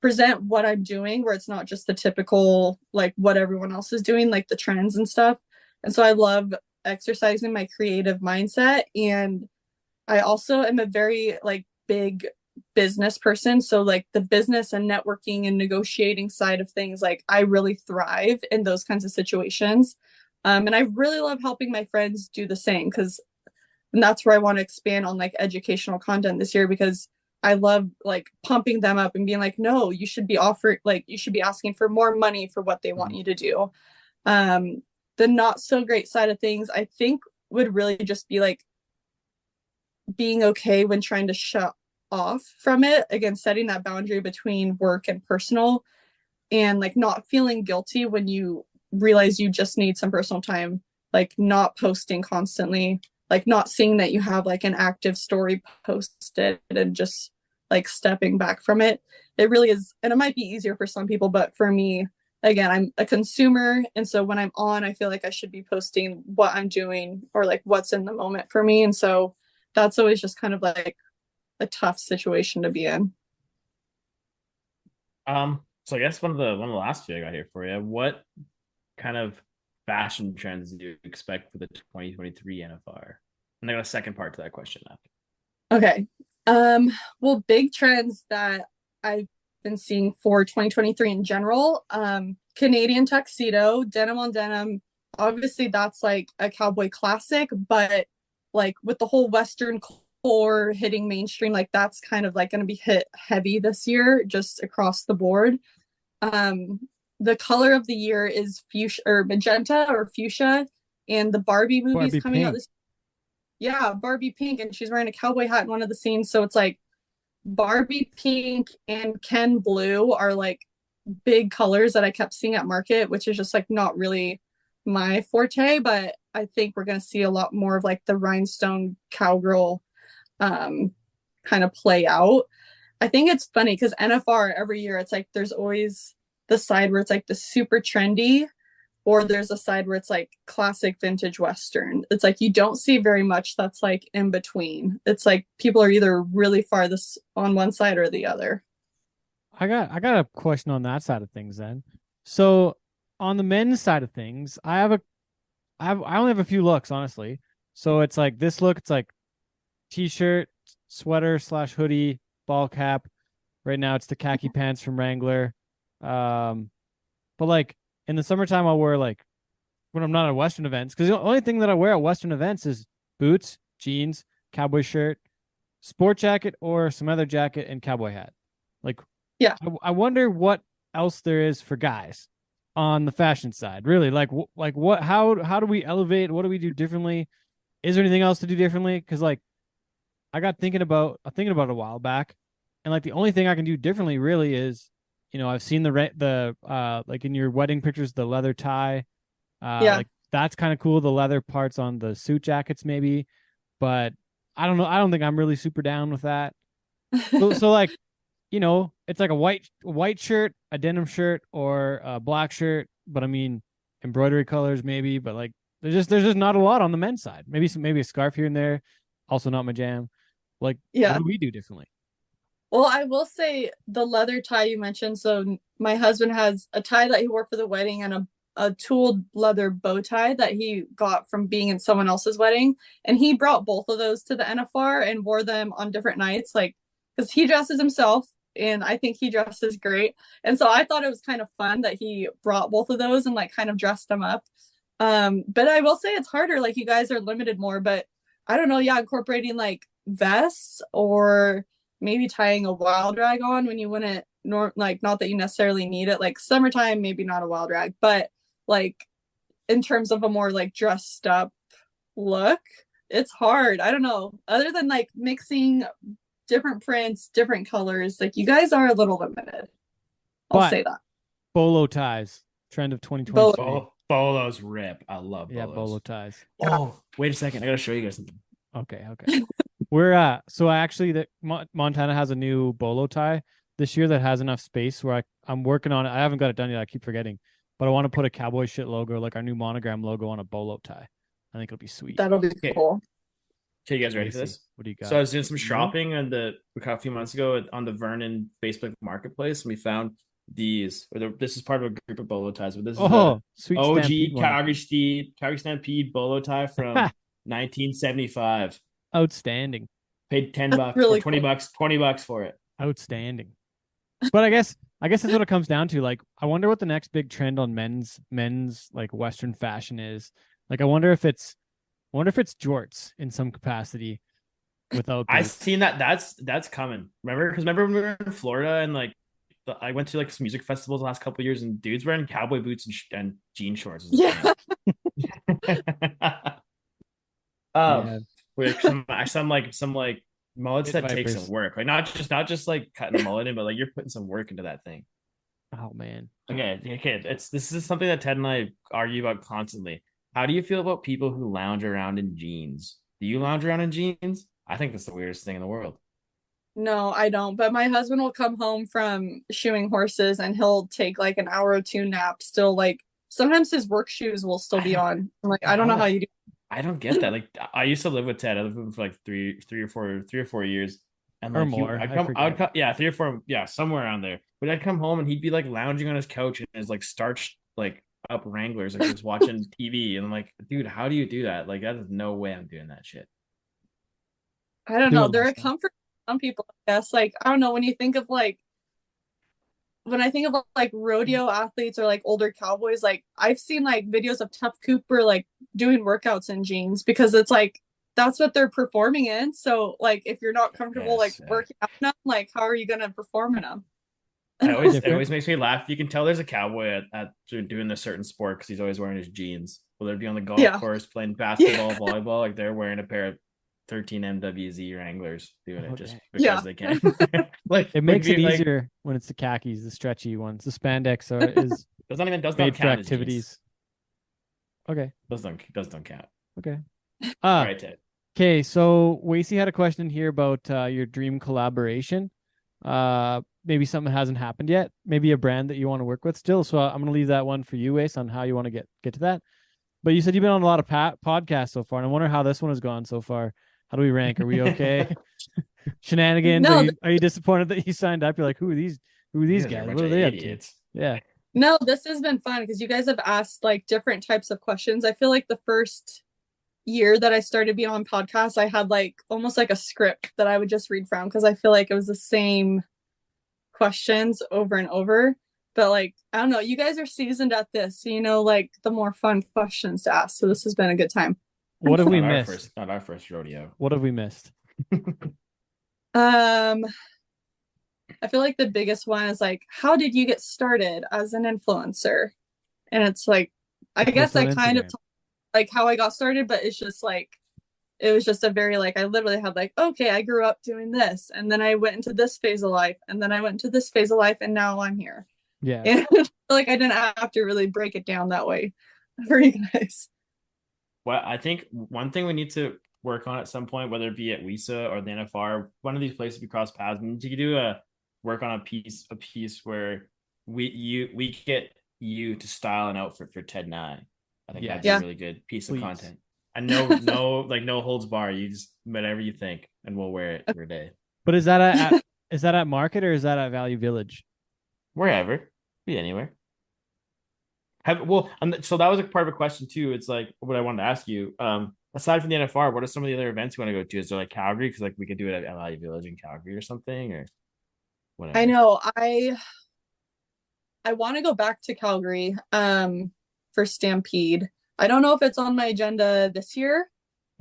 present what I'm doing, where it's not just the typical like what everyone else is doing, like the trends and stuff. And so I love exercising my creative mindset. And I also am a very like big business person. So like the business and networking and negotiating side of things, like I really thrive in those kinds of situations. And I really love helping my friends do the same, and that's where I want to expand on like educational content this year, because I love like pumping them up and being like, no, you should be offering, like, you should be asking for more money for what they want you to do. The not so great side of things, I think, would really just be like being okay when trying to shut off from it. Again, setting that boundary between work and personal, and like not feeling guilty when you realize you just need some personal time, like not posting constantly, like not seeing that you have like an active story posted and just like stepping back from it. It really is. And it might be easier for some people, but for me, again, I'm a consumer. And so when I'm on, I feel like I should be posting what I'm doing or like what's in the moment for me. And so that's always just kind of like a tough situation to be in. So I guess one of the last few I got here for you. What kind of fashion trends do you expect for the 2023 NFR? And I got a second part to that question after. Okay. Well, big trends that I've been seeing for 2023 in general, Canadian tuxedo, denim on denim. Obviously that's like a cowboy classic, but like with the whole Western core hitting mainstream, like that's kind of like going to be hit heavy this year, just across the board. The color of the year is fuchsia or magenta or fuchsia, and the Barbie movie is coming out this. Yeah, Barbie pink, and she's wearing a cowboy hat in one of the scenes. So it's like Barbie pink and Ken blue are like big colors that I kept seeing at market, which is just like not really my forte, but I think we're going to see a lot more of like the rhinestone cowgirl kind of play out. I think it's funny because NFR every year, it's like there's always the side where it's like the super trendy, or there's a side where it's like classic vintage Western. It's like you don't see very much that's like in between. It's like people are either really farthest on one side or the other. I got a question on that side of things then. So on the men's side of things, I only have a few looks, honestly. So it's like this look, it's like t-shirt, sweater / hoodie, ball cap. Right now it's the khaki pants from Wrangler. But like in the summertime, I'll wear like when I'm not at Western events, because the only thing that I wear at Western events is boots, jeans, cowboy shirt, sport jacket, or some other jacket and cowboy hat. Like, yeah, I wonder what else there is for guys on the fashion side. Really, like what? How do we elevate? What do we do differently? Is there anything else to do differently? Because like I got thinking about it a while back, and like the only thing I can do differently really is, you know, I've seen the like in your wedding pictures, the leather tie. Yeah. Like that's kind of cool. The leather parts on the suit jackets, maybe, but I don't know. I don't think I'm really super down with that. So like, you know, it's like a white shirt, a denim shirt, or a black shirt. But I mean, embroidery colors maybe. But like, there's just not a lot on the men's side. Maybe a scarf here and there. Also not my jam. Like, yeah. What do we do differently? Well, I will say the leather tie you mentioned. So my husband has a tie that he wore for the wedding and a tooled leather bow tie that he got from being in someone else's wedding. And he brought both of those to the NFR and wore them on different nights, like, because he dresses himself and I think he dresses great. And so I thought it was kind of fun that he brought both of those and like kind of dressed them up. But I will say it's harder. Like you guys are limited more, but I don't know. Yeah, incorporating like vests or maybe tying a wild rag on when you wouldn't like, not that you necessarily need it, like summertime, maybe not a wild rag, but like in terms of a more like dressed up look, it's hard. I don't know. Other than like mixing different prints, different colors, like you guys are a little limited. I'll say that. Bolo ties, trend of 2023. Bolos rip. I love bolos. Yeah, bolo ties. Oh, wait a second. I gotta show you guys something. Okay. We're so actually Montana has a new bolo tie this year that has enough space where I'm working on it. I haven't got it done yet. I keep forgetting, but I want to put a Cowboy Shit logo, like our new monogram logo, on a bolo tie. I think it'll be sweet. That'll be cool. Okay, you guys ready for this? What do you got? So I was doing some shopping a few months ago on the Vernon Facebook Marketplace, and we found these. This is part of a group of bolo ties, but this is sweet OG Calgary Stampede bolo tie from 1975. Outstanding. Paid $10 really or $20 for it. Outstanding. But I guess that's what it comes down to. Like, I wonder what the next big trend on men's like Western fashion is. Like, I wonder if it's jorts in some capacity. without I boots. seen that. That's coming. Remember when we were in Florida and like I went to like some music festivals the last couple of years and dudes wearing cowboy boots and jean shorts is a Yeah. thing. um, Yeah, with some like mullets pit that take some vipers. work. Like not just like cutting a mullet in, but like you're putting some work into that thing. Oh man. Okay. This is something that Ted and I argue about constantly. How do you feel about people who lounge around in jeans? Do you lounge around in jeans? I think that's the weirdest thing in the world. No, I don't. But my husband will come home from shoeing horses and he'll take like an hour or two nap. Still, like sometimes his work shoes will still I be don't on. I'm like, I don't know how how you do. I don't get that. Like I used to live with Ted. I lived with him for like three or four years. And Or like more. I I would forget. come, yeah, 3 or 4, yeah, somewhere around there. But I'd come home and he'd be like lounging on his couch in his like starched like up Wranglers, like just watching TV. And I'm like, dude, how do you do that? Like that is no way I'm doing that shit. I don't Do a know. lot They're of a stuff. comfort for some people, I guess. Like, I don't know, when you think of like when I think of like rodeo athletes or like older cowboys, like I've seen like videos of Tough Cooper like doing workouts in jeans because it's like that's what they're performing in. So like if you're not comfortable like Yes. working out in them, like how are you gonna perform in them? It Different. always makes me laugh. You can tell there's a cowboy at doing a certain sport because he's always wearing his jeans. Whether it be on the golf Yeah. course playing Yeah. basketball, volleyball, like they're wearing a pair of 13 MWZ Wranglers doing it just Okay. because Yeah. they can. like It like makes it be like easier when it's the khakis, the stretchy ones. The spandex is does not made for count as jeans. activities. Okay. Does not count. Okay. All Ah, right, Ted. okay. So Wacey had a question here about your dream collaboration. Maybe something hasn't happened yet. Maybe a brand that you want to work with still. So I'm gonna leave that one for you, Wace, on how you want to get to that. But you said you've been on a lot of podcasts so far, and I wonder how this one has gone so far. How do we rank? Are we okay? Shenanigans? No, Are you disappointed that you signed up? You're like, who are these? Who are You these guys are a guys? bunch What are of they up to? idiots. Yeah. no, this has been fun because you guys have asked like different types of questions. I feel like the first year that I started being on podcasts, I had like almost like a script that I would just read from because I feel like it was the same questions over and over. But like, I don't know, you guys are seasoned at this, so you know, like the more fun questions to ask. So this has been a good time. What have we Not our missed? not our first rodeo. What have we missed? Um, I feel like the biggest one is like, how did you get started as an influencer? And it's like, I guess Post on I kind of Instagram. like how I got started, but it's just like it was just a very like I literally had like, okay, I grew up doing this, and then I went into this phase of life, and then I went into this phase of life, and now I'm here. Yeah. And like I didn't have to really break it down that way for you guys. Well, I think one thing we need to work on at some point, whether it be at WISA or the NFR, one of these places we cross paths, we need to do a work on a piece where we get you to style an outfit for Ted and I think Yes. that'd be Yeah. a really good piece of Please. content. And no holds bar. You just whatever you think, and we'll wear it for a day. But is that is that at Market or is that at Value Village? Wherever, be anywhere. So that was a part of a question too. It's like what I wanted to ask you. Aside from the NFR, what are some of the other events you want to go to? Is there like Calgary? Because like we could do it at Value Village in Calgary or something, or whatever. I know I want to go back to Calgary for Stampede. I don't know if it's on my agenda this year.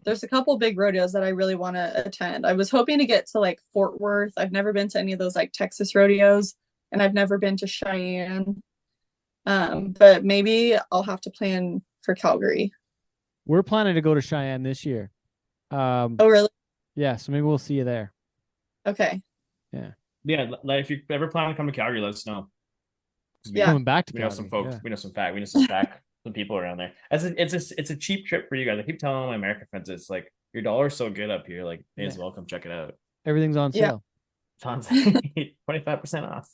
There's a couple big rodeos that I really want to attend. I was hoping to get to like Fort Worth. I've never been to any of those like Texas rodeos, and I've never been to Cheyenne. But maybe I'll have to plan for Calgary. We're planning to go to Cheyenne this year. Oh, really? Yeah, so maybe we'll see you there. Okay. Yeah, like if you ever plan to come to Calgary, let us know. Yeah. Coming back to We know some Calgary, folks. yeah. We know some people around there. It's a cheap trip for you guys. I keep telling all my American friends, it's like your dollar's so good up here. Like, may as well come check it out. Everything's on Yeah. sale. It's on 25% off.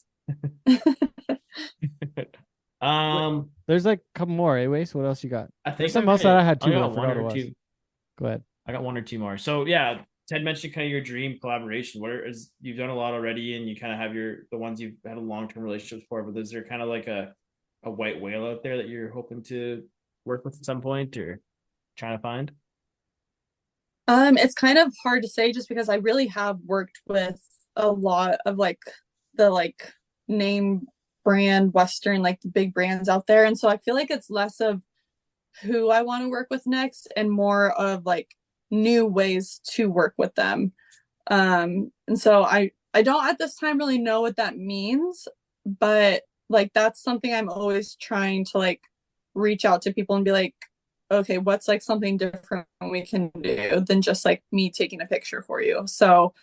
There's like a couple more, eh, Wace? What else you got? I think There's something else that I had too, but I got one forgot or what it was. two. Go ahead. I got one or two more. So yeah, Ted mentioned kind of your dream collaboration. You've done a lot already, and you kind of have the ones you've had a long-term relationships for. But is there kind of like a white whale out there that you're hoping to work with at some point or trying to find? It's kind of hard to say just because I really have worked with a lot of like the like name brand Western, like the big brands out there. And so I feel like it's less of who I want to work with next and more of like new ways to work with them. And so I don't at this time really know what that means, but like that's something I'm always trying to like reach out to people and be like, okay, what's like something different we can do than just like me taking a picture for you. So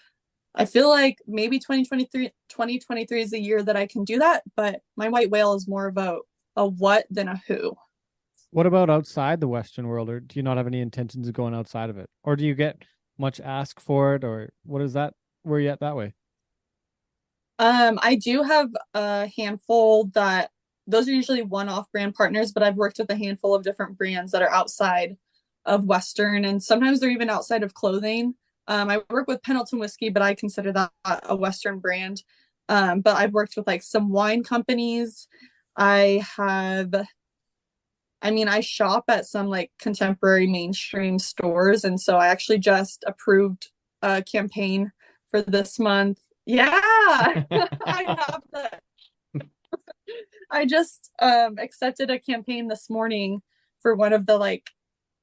I feel like maybe 2023 is the year that I can do that, but my white whale is more of a what than a who. What about outside the Western world, or do you not have any intentions of going outside of it? Or do you get much ask for it, or what is that? Where are you at that way? I do have a handful that those are usually one-off brand partners, but I've worked with a handful of different brands that are outside of Western, and sometimes they're even outside of clothing. I work with Pendleton Whiskey, but I consider that a Western brand. But I've worked with like some wine companies. I shop at some like contemporary mainstream stores. And so I actually just approved a campaign for this month. Yeah, I have that. I just accepted a campaign this morning for one of the like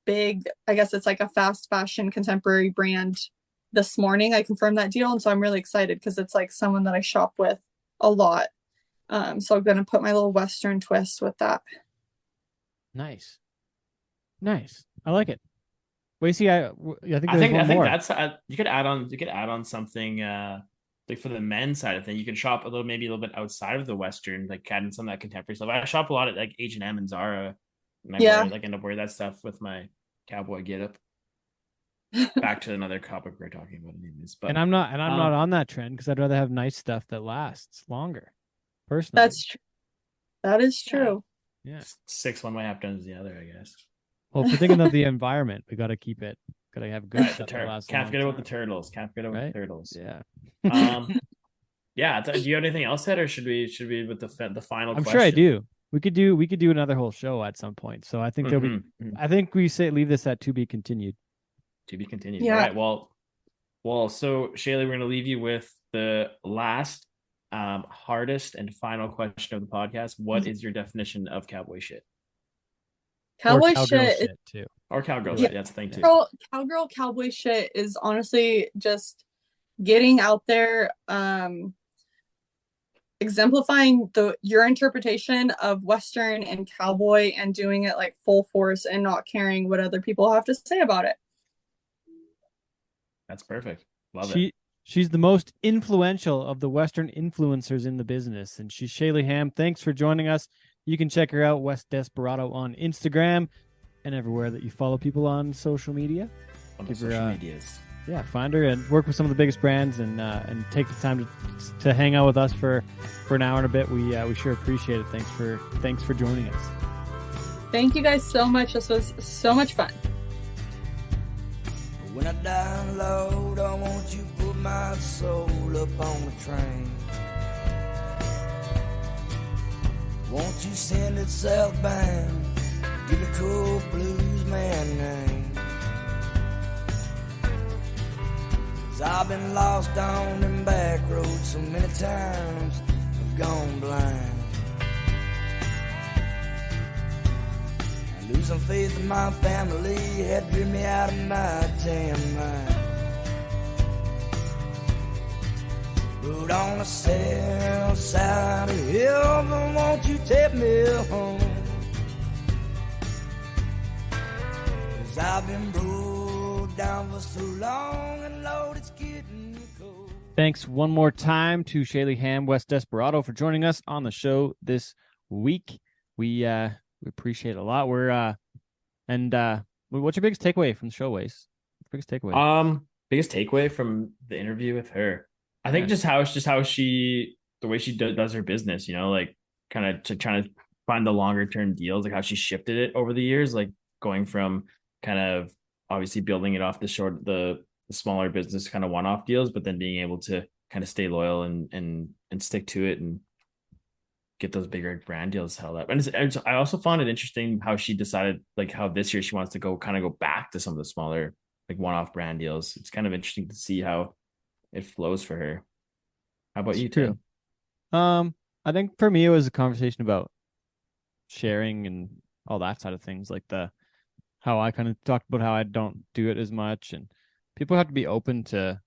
big, I guess it's like a fast fashion contemporary brand this morning. I confirmed that deal. And so I'm really excited because it's like someone that I shop with a lot. So I'm going to put my little Western twist with that. Nice. I like it. Wacey, I think more. That's you could add on something like for the men's side of things. You can shop maybe a little bit outside of the Western, like adding some of that contemporary stuff. I shop a lot at like H&M and Zara, and end up wearing that stuff with my cowboy get up. Back to another topic we're talking about, anyways. But I'm not on that trend because I'd rather have nice stuff that lasts longer. Personally, that's true. That is true. Yeah. 6 one way half done is the other, I guess. Well, if we're thinking of the environment, we got to keep it. Got to have good stuff. Can't forget about the turtles. The turtles. Yeah. Yeah. Do you have anything else, Ed, or should we with the final? I'm sure I do. We could do another whole show at some point. So I think there'll be. I think we leave this at to be continued. To be continued. Yeah. All right. Well. So Shaley, we're going to leave you with the last, hardest and final question of the podcast. What is your definition of cowboy shit? Cowboy shit too. Or cowgirl shit. That's the thing too. Cowgirl cowboy shit is honestly just getting out there, exemplifying your interpretation of Western and cowboy and doing it like full force and not caring what other people have to say about it. That's perfect. Love it. She's the most influential of the Western influencers in the business, and she's Shaley Ham. Thanks for joining us. You can check her out, West Desperado, on Instagram and everywhere that you follow people on social media. On the social medias. Yeah, find her and work with some of the biggest brands and take the time to hang out with us for an hour and a bit. We sure appreciate it. Thanks for joining us. Thank you guys so much. This was so much fun. When I download, I want you to put my soul up on the train. Won't you send it southbound? Give a cool blues man name. 'Cause I've been lost on them back roads so many times, I've gone blind. Losing faith in my family had driven me out of my damn mind. Rode on the south side of heaven, won't you take me home? 'Cause I've been broke down for so long and Lord, it's getting cold. Thanks one more time to Shaley Ham, West Desperado, for joining us on the show this week. We appreciate it a lot. What's your biggest takeaway from the show, Wace? Biggest takeaway? Biggest takeaway from the interview with her, I think the way she does her business, like kind of trying to find the longer term deals, like how she shifted it over the years, like going from kind of obviously building it off the smaller business kind of one-off deals, but then being able to kind of stay loyal and stick to it and get those bigger brand deals held up. And I also found it interesting how she decided, like how this year she wants to go back to some of the smaller, like one-off brand deals. It's kind of interesting to see how it flows for her. How about you too? I think for me, it was a conversation about sharing and all that side of things. Like how I kind of talked about how I don't do it as much, and people have to be open to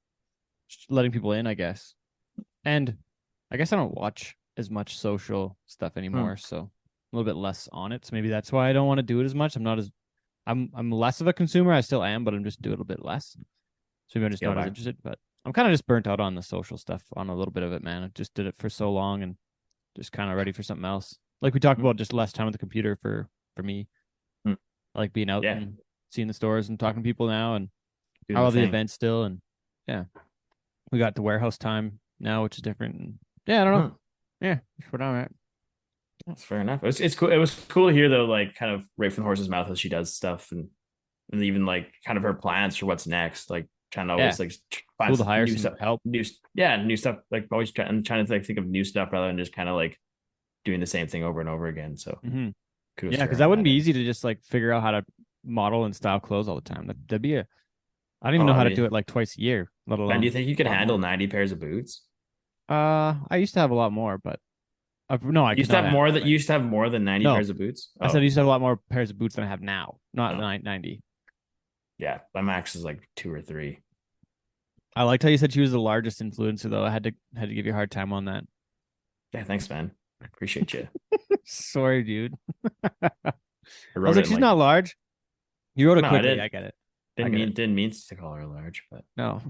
letting people in, I guess. And I guess I don't watch as much social stuff anymore, so a little bit less on it. So maybe that's why I don't want to do it as much. I'm less of a consumer. I still am, but I'm just doing a little bit less. So maybe I'm just not as interested. But I'm kind of just burnt out on the social stuff on a little bit of it, man. I just did it for so long and just kind of ready for something else. Like we talked about, just less time with the computer for me. I like being out and seeing the stores and talking to people now and all the events still. And we got the warehouse time now, which is different. And I don't know. Yeah, that's what I'm at. That's fair enough. It's cool. It was cool to hear though, like kind of right from the horse's mouth as she does stuff and even like kind of her plans for what's next. Like trying to always like find cool to hire new some stuff, help. new stuff. Like always trying to like think of new stuff rather than just kind of like doing the same thing over and over again. So because that wouldn't be easy to just like figure out how to model and style clothes all the time. That'd be I don't even know how to do it like twice a year, let alone. And do you think you could handle 90 pairs of boots? I used to have a lot more, but no, I used to have more. You used to have more than 90 pairs of boots. I said I used to have a lot more pairs of boots than I have now. Not 90. Yeah, my max is like 2 or 3. I liked how you said she was the largest influencer, though. I had to give you a hard time on that. Yeah, thanks, man. I appreciate you. Sorry, dude. I was like, she's not large. You wrote it quickly. I get it. Didn't mean to call her large, but no.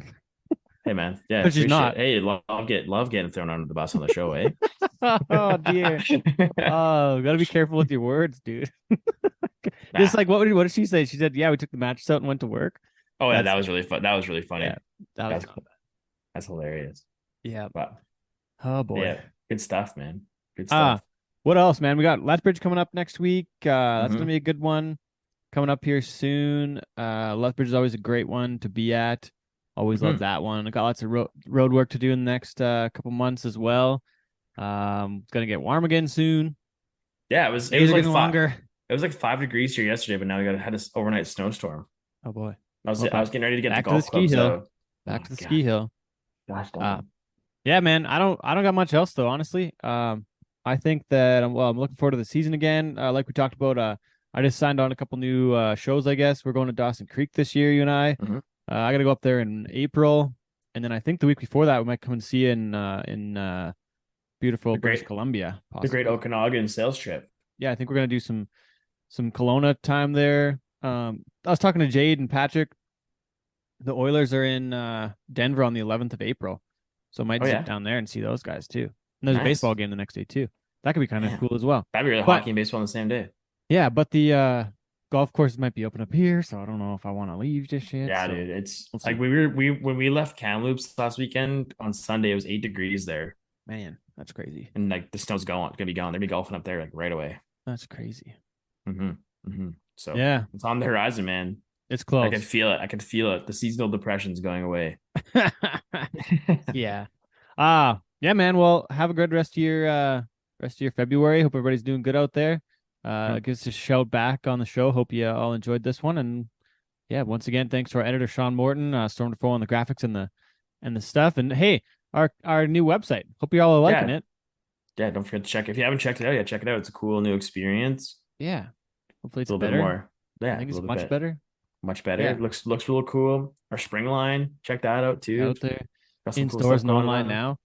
Hey man, yeah, but she's not. Hey, love getting thrown under the bus on the show, eh? Oh dear. Oh, gotta be careful with your words, dude. Just like what did she say? She said, "Yeah, we took the mattress out and went to work." Oh yeah, that was really fun. That was really funny. Yeah, that's hilarious. Yeah. But oh boy, yeah, good stuff, man. Good stuff. What else, man? We got Lethbridge coming up next week. That's gonna be a good one coming up here soon. Lethbridge is always a great one to be at. Always love that one. I got lots of road work to do in the next couple months as well. It's gonna get warm again soon. Yeah, it was like longer. It was like 5 degrees here yesterday, but now we had this overnight snowstorm. Oh boy! I was getting ready to get back the golf to the ski hill. Back to the ski hill. Gosh, yeah, man. I don't got much else though, honestly. I think that I'm looking forward to the season again. Like we talked about, I just signed on a couple new shows. I guess we're going to Dawson Creek this year. You and I. I got to go up there in April, and then I think the week before that we might come and see you in beautiful British Columbia. Possibly. The Great Okanagan sales trip. Yeah, I think we're gonna do some Kelowna time there. I was talking to Jade and Patrick. The Oilers are in Denver on the 11th of April, so I might sit down there and see those guys too. And there's a baseball game the next day too. That could be kind of cool as well. That'd be really hockey and baseball on the same day. Yeah, but the golf course might be open up here, so I don't know if I want to leave just yet. Yeah, dude, it's like when we left Kamloops last weekend on Sunday, it was 8 degrees there. Man, that's crazy. And like the snow's gonna be gone. They'll be golfing up there like right away. That's crazy. So yeah, it's on the horizon, man. It's close. I can feel it. The seasonal depression's going away. Yeah. Yeah, man. Well, have a good rest of your February. Hope everybody's doing good out there. Give us a shout back on the show. Hope you all enjoyed this one. And yeah, once again, thanks to our editor Sean Morton, Storm to Fall on the graphics and the stuff. And hey, our new website. Hope you all are liking it. Yeah, don't forget to check. If you haven't checked it out yet, check it out. It's a cool new experience. Yeah. Hopefully it's a little better. bit more. Yeah, I think it's much better. Much better. Yeah. It looks real cool. Our spring line, check that out too. Out there. In stores and online now.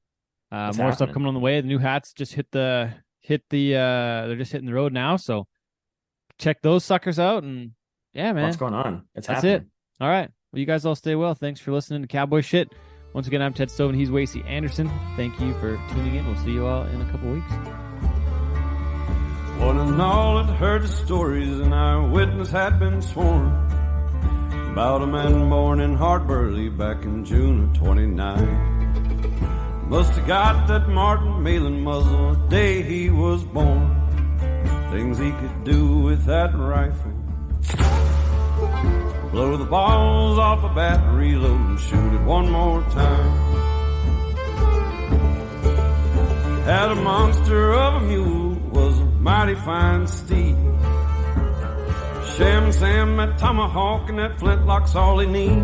More stuff coming on the way. The new hats just they're just hitting the road now. So check those suckers out. And yeah, man. What's going on? That's it. All right. Well, you guys all stay well. Thanks for listening to Cowboy Shit. Once again, I'm Ted Stovin. He's Wacey Anderson. Thank you for tuning in. We'll see you all in a couple weeks. One and all had heard the stories, and our witness had been sworn about a man born in Hardburley back in June of 29. Must have got that Martin Malin muzzle the day he was born. Things he could do with that rifle: blow the balls off a bat, reload and shoot it one more time. Had a monster of a mule, was a mighty fine steed. Sham Sam, that tomahawk and that flintlock's all he need.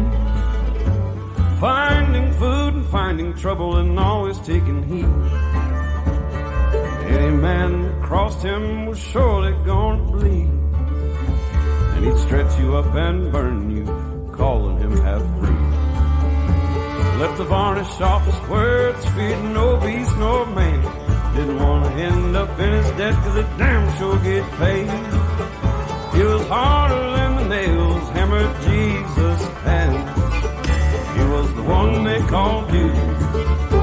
Finding food and finding trouble and always taking heed. Any man that crossed him was surely gonna bleed. and he'd stretch you up and burn you, calling him half-breed. Left the varnish off his words, feared no beast nor man. Didn't want to end up in his debt, cause it damn sure get paid. He was harder than the nails hammered Jesus' hands. He was the one they called Judas.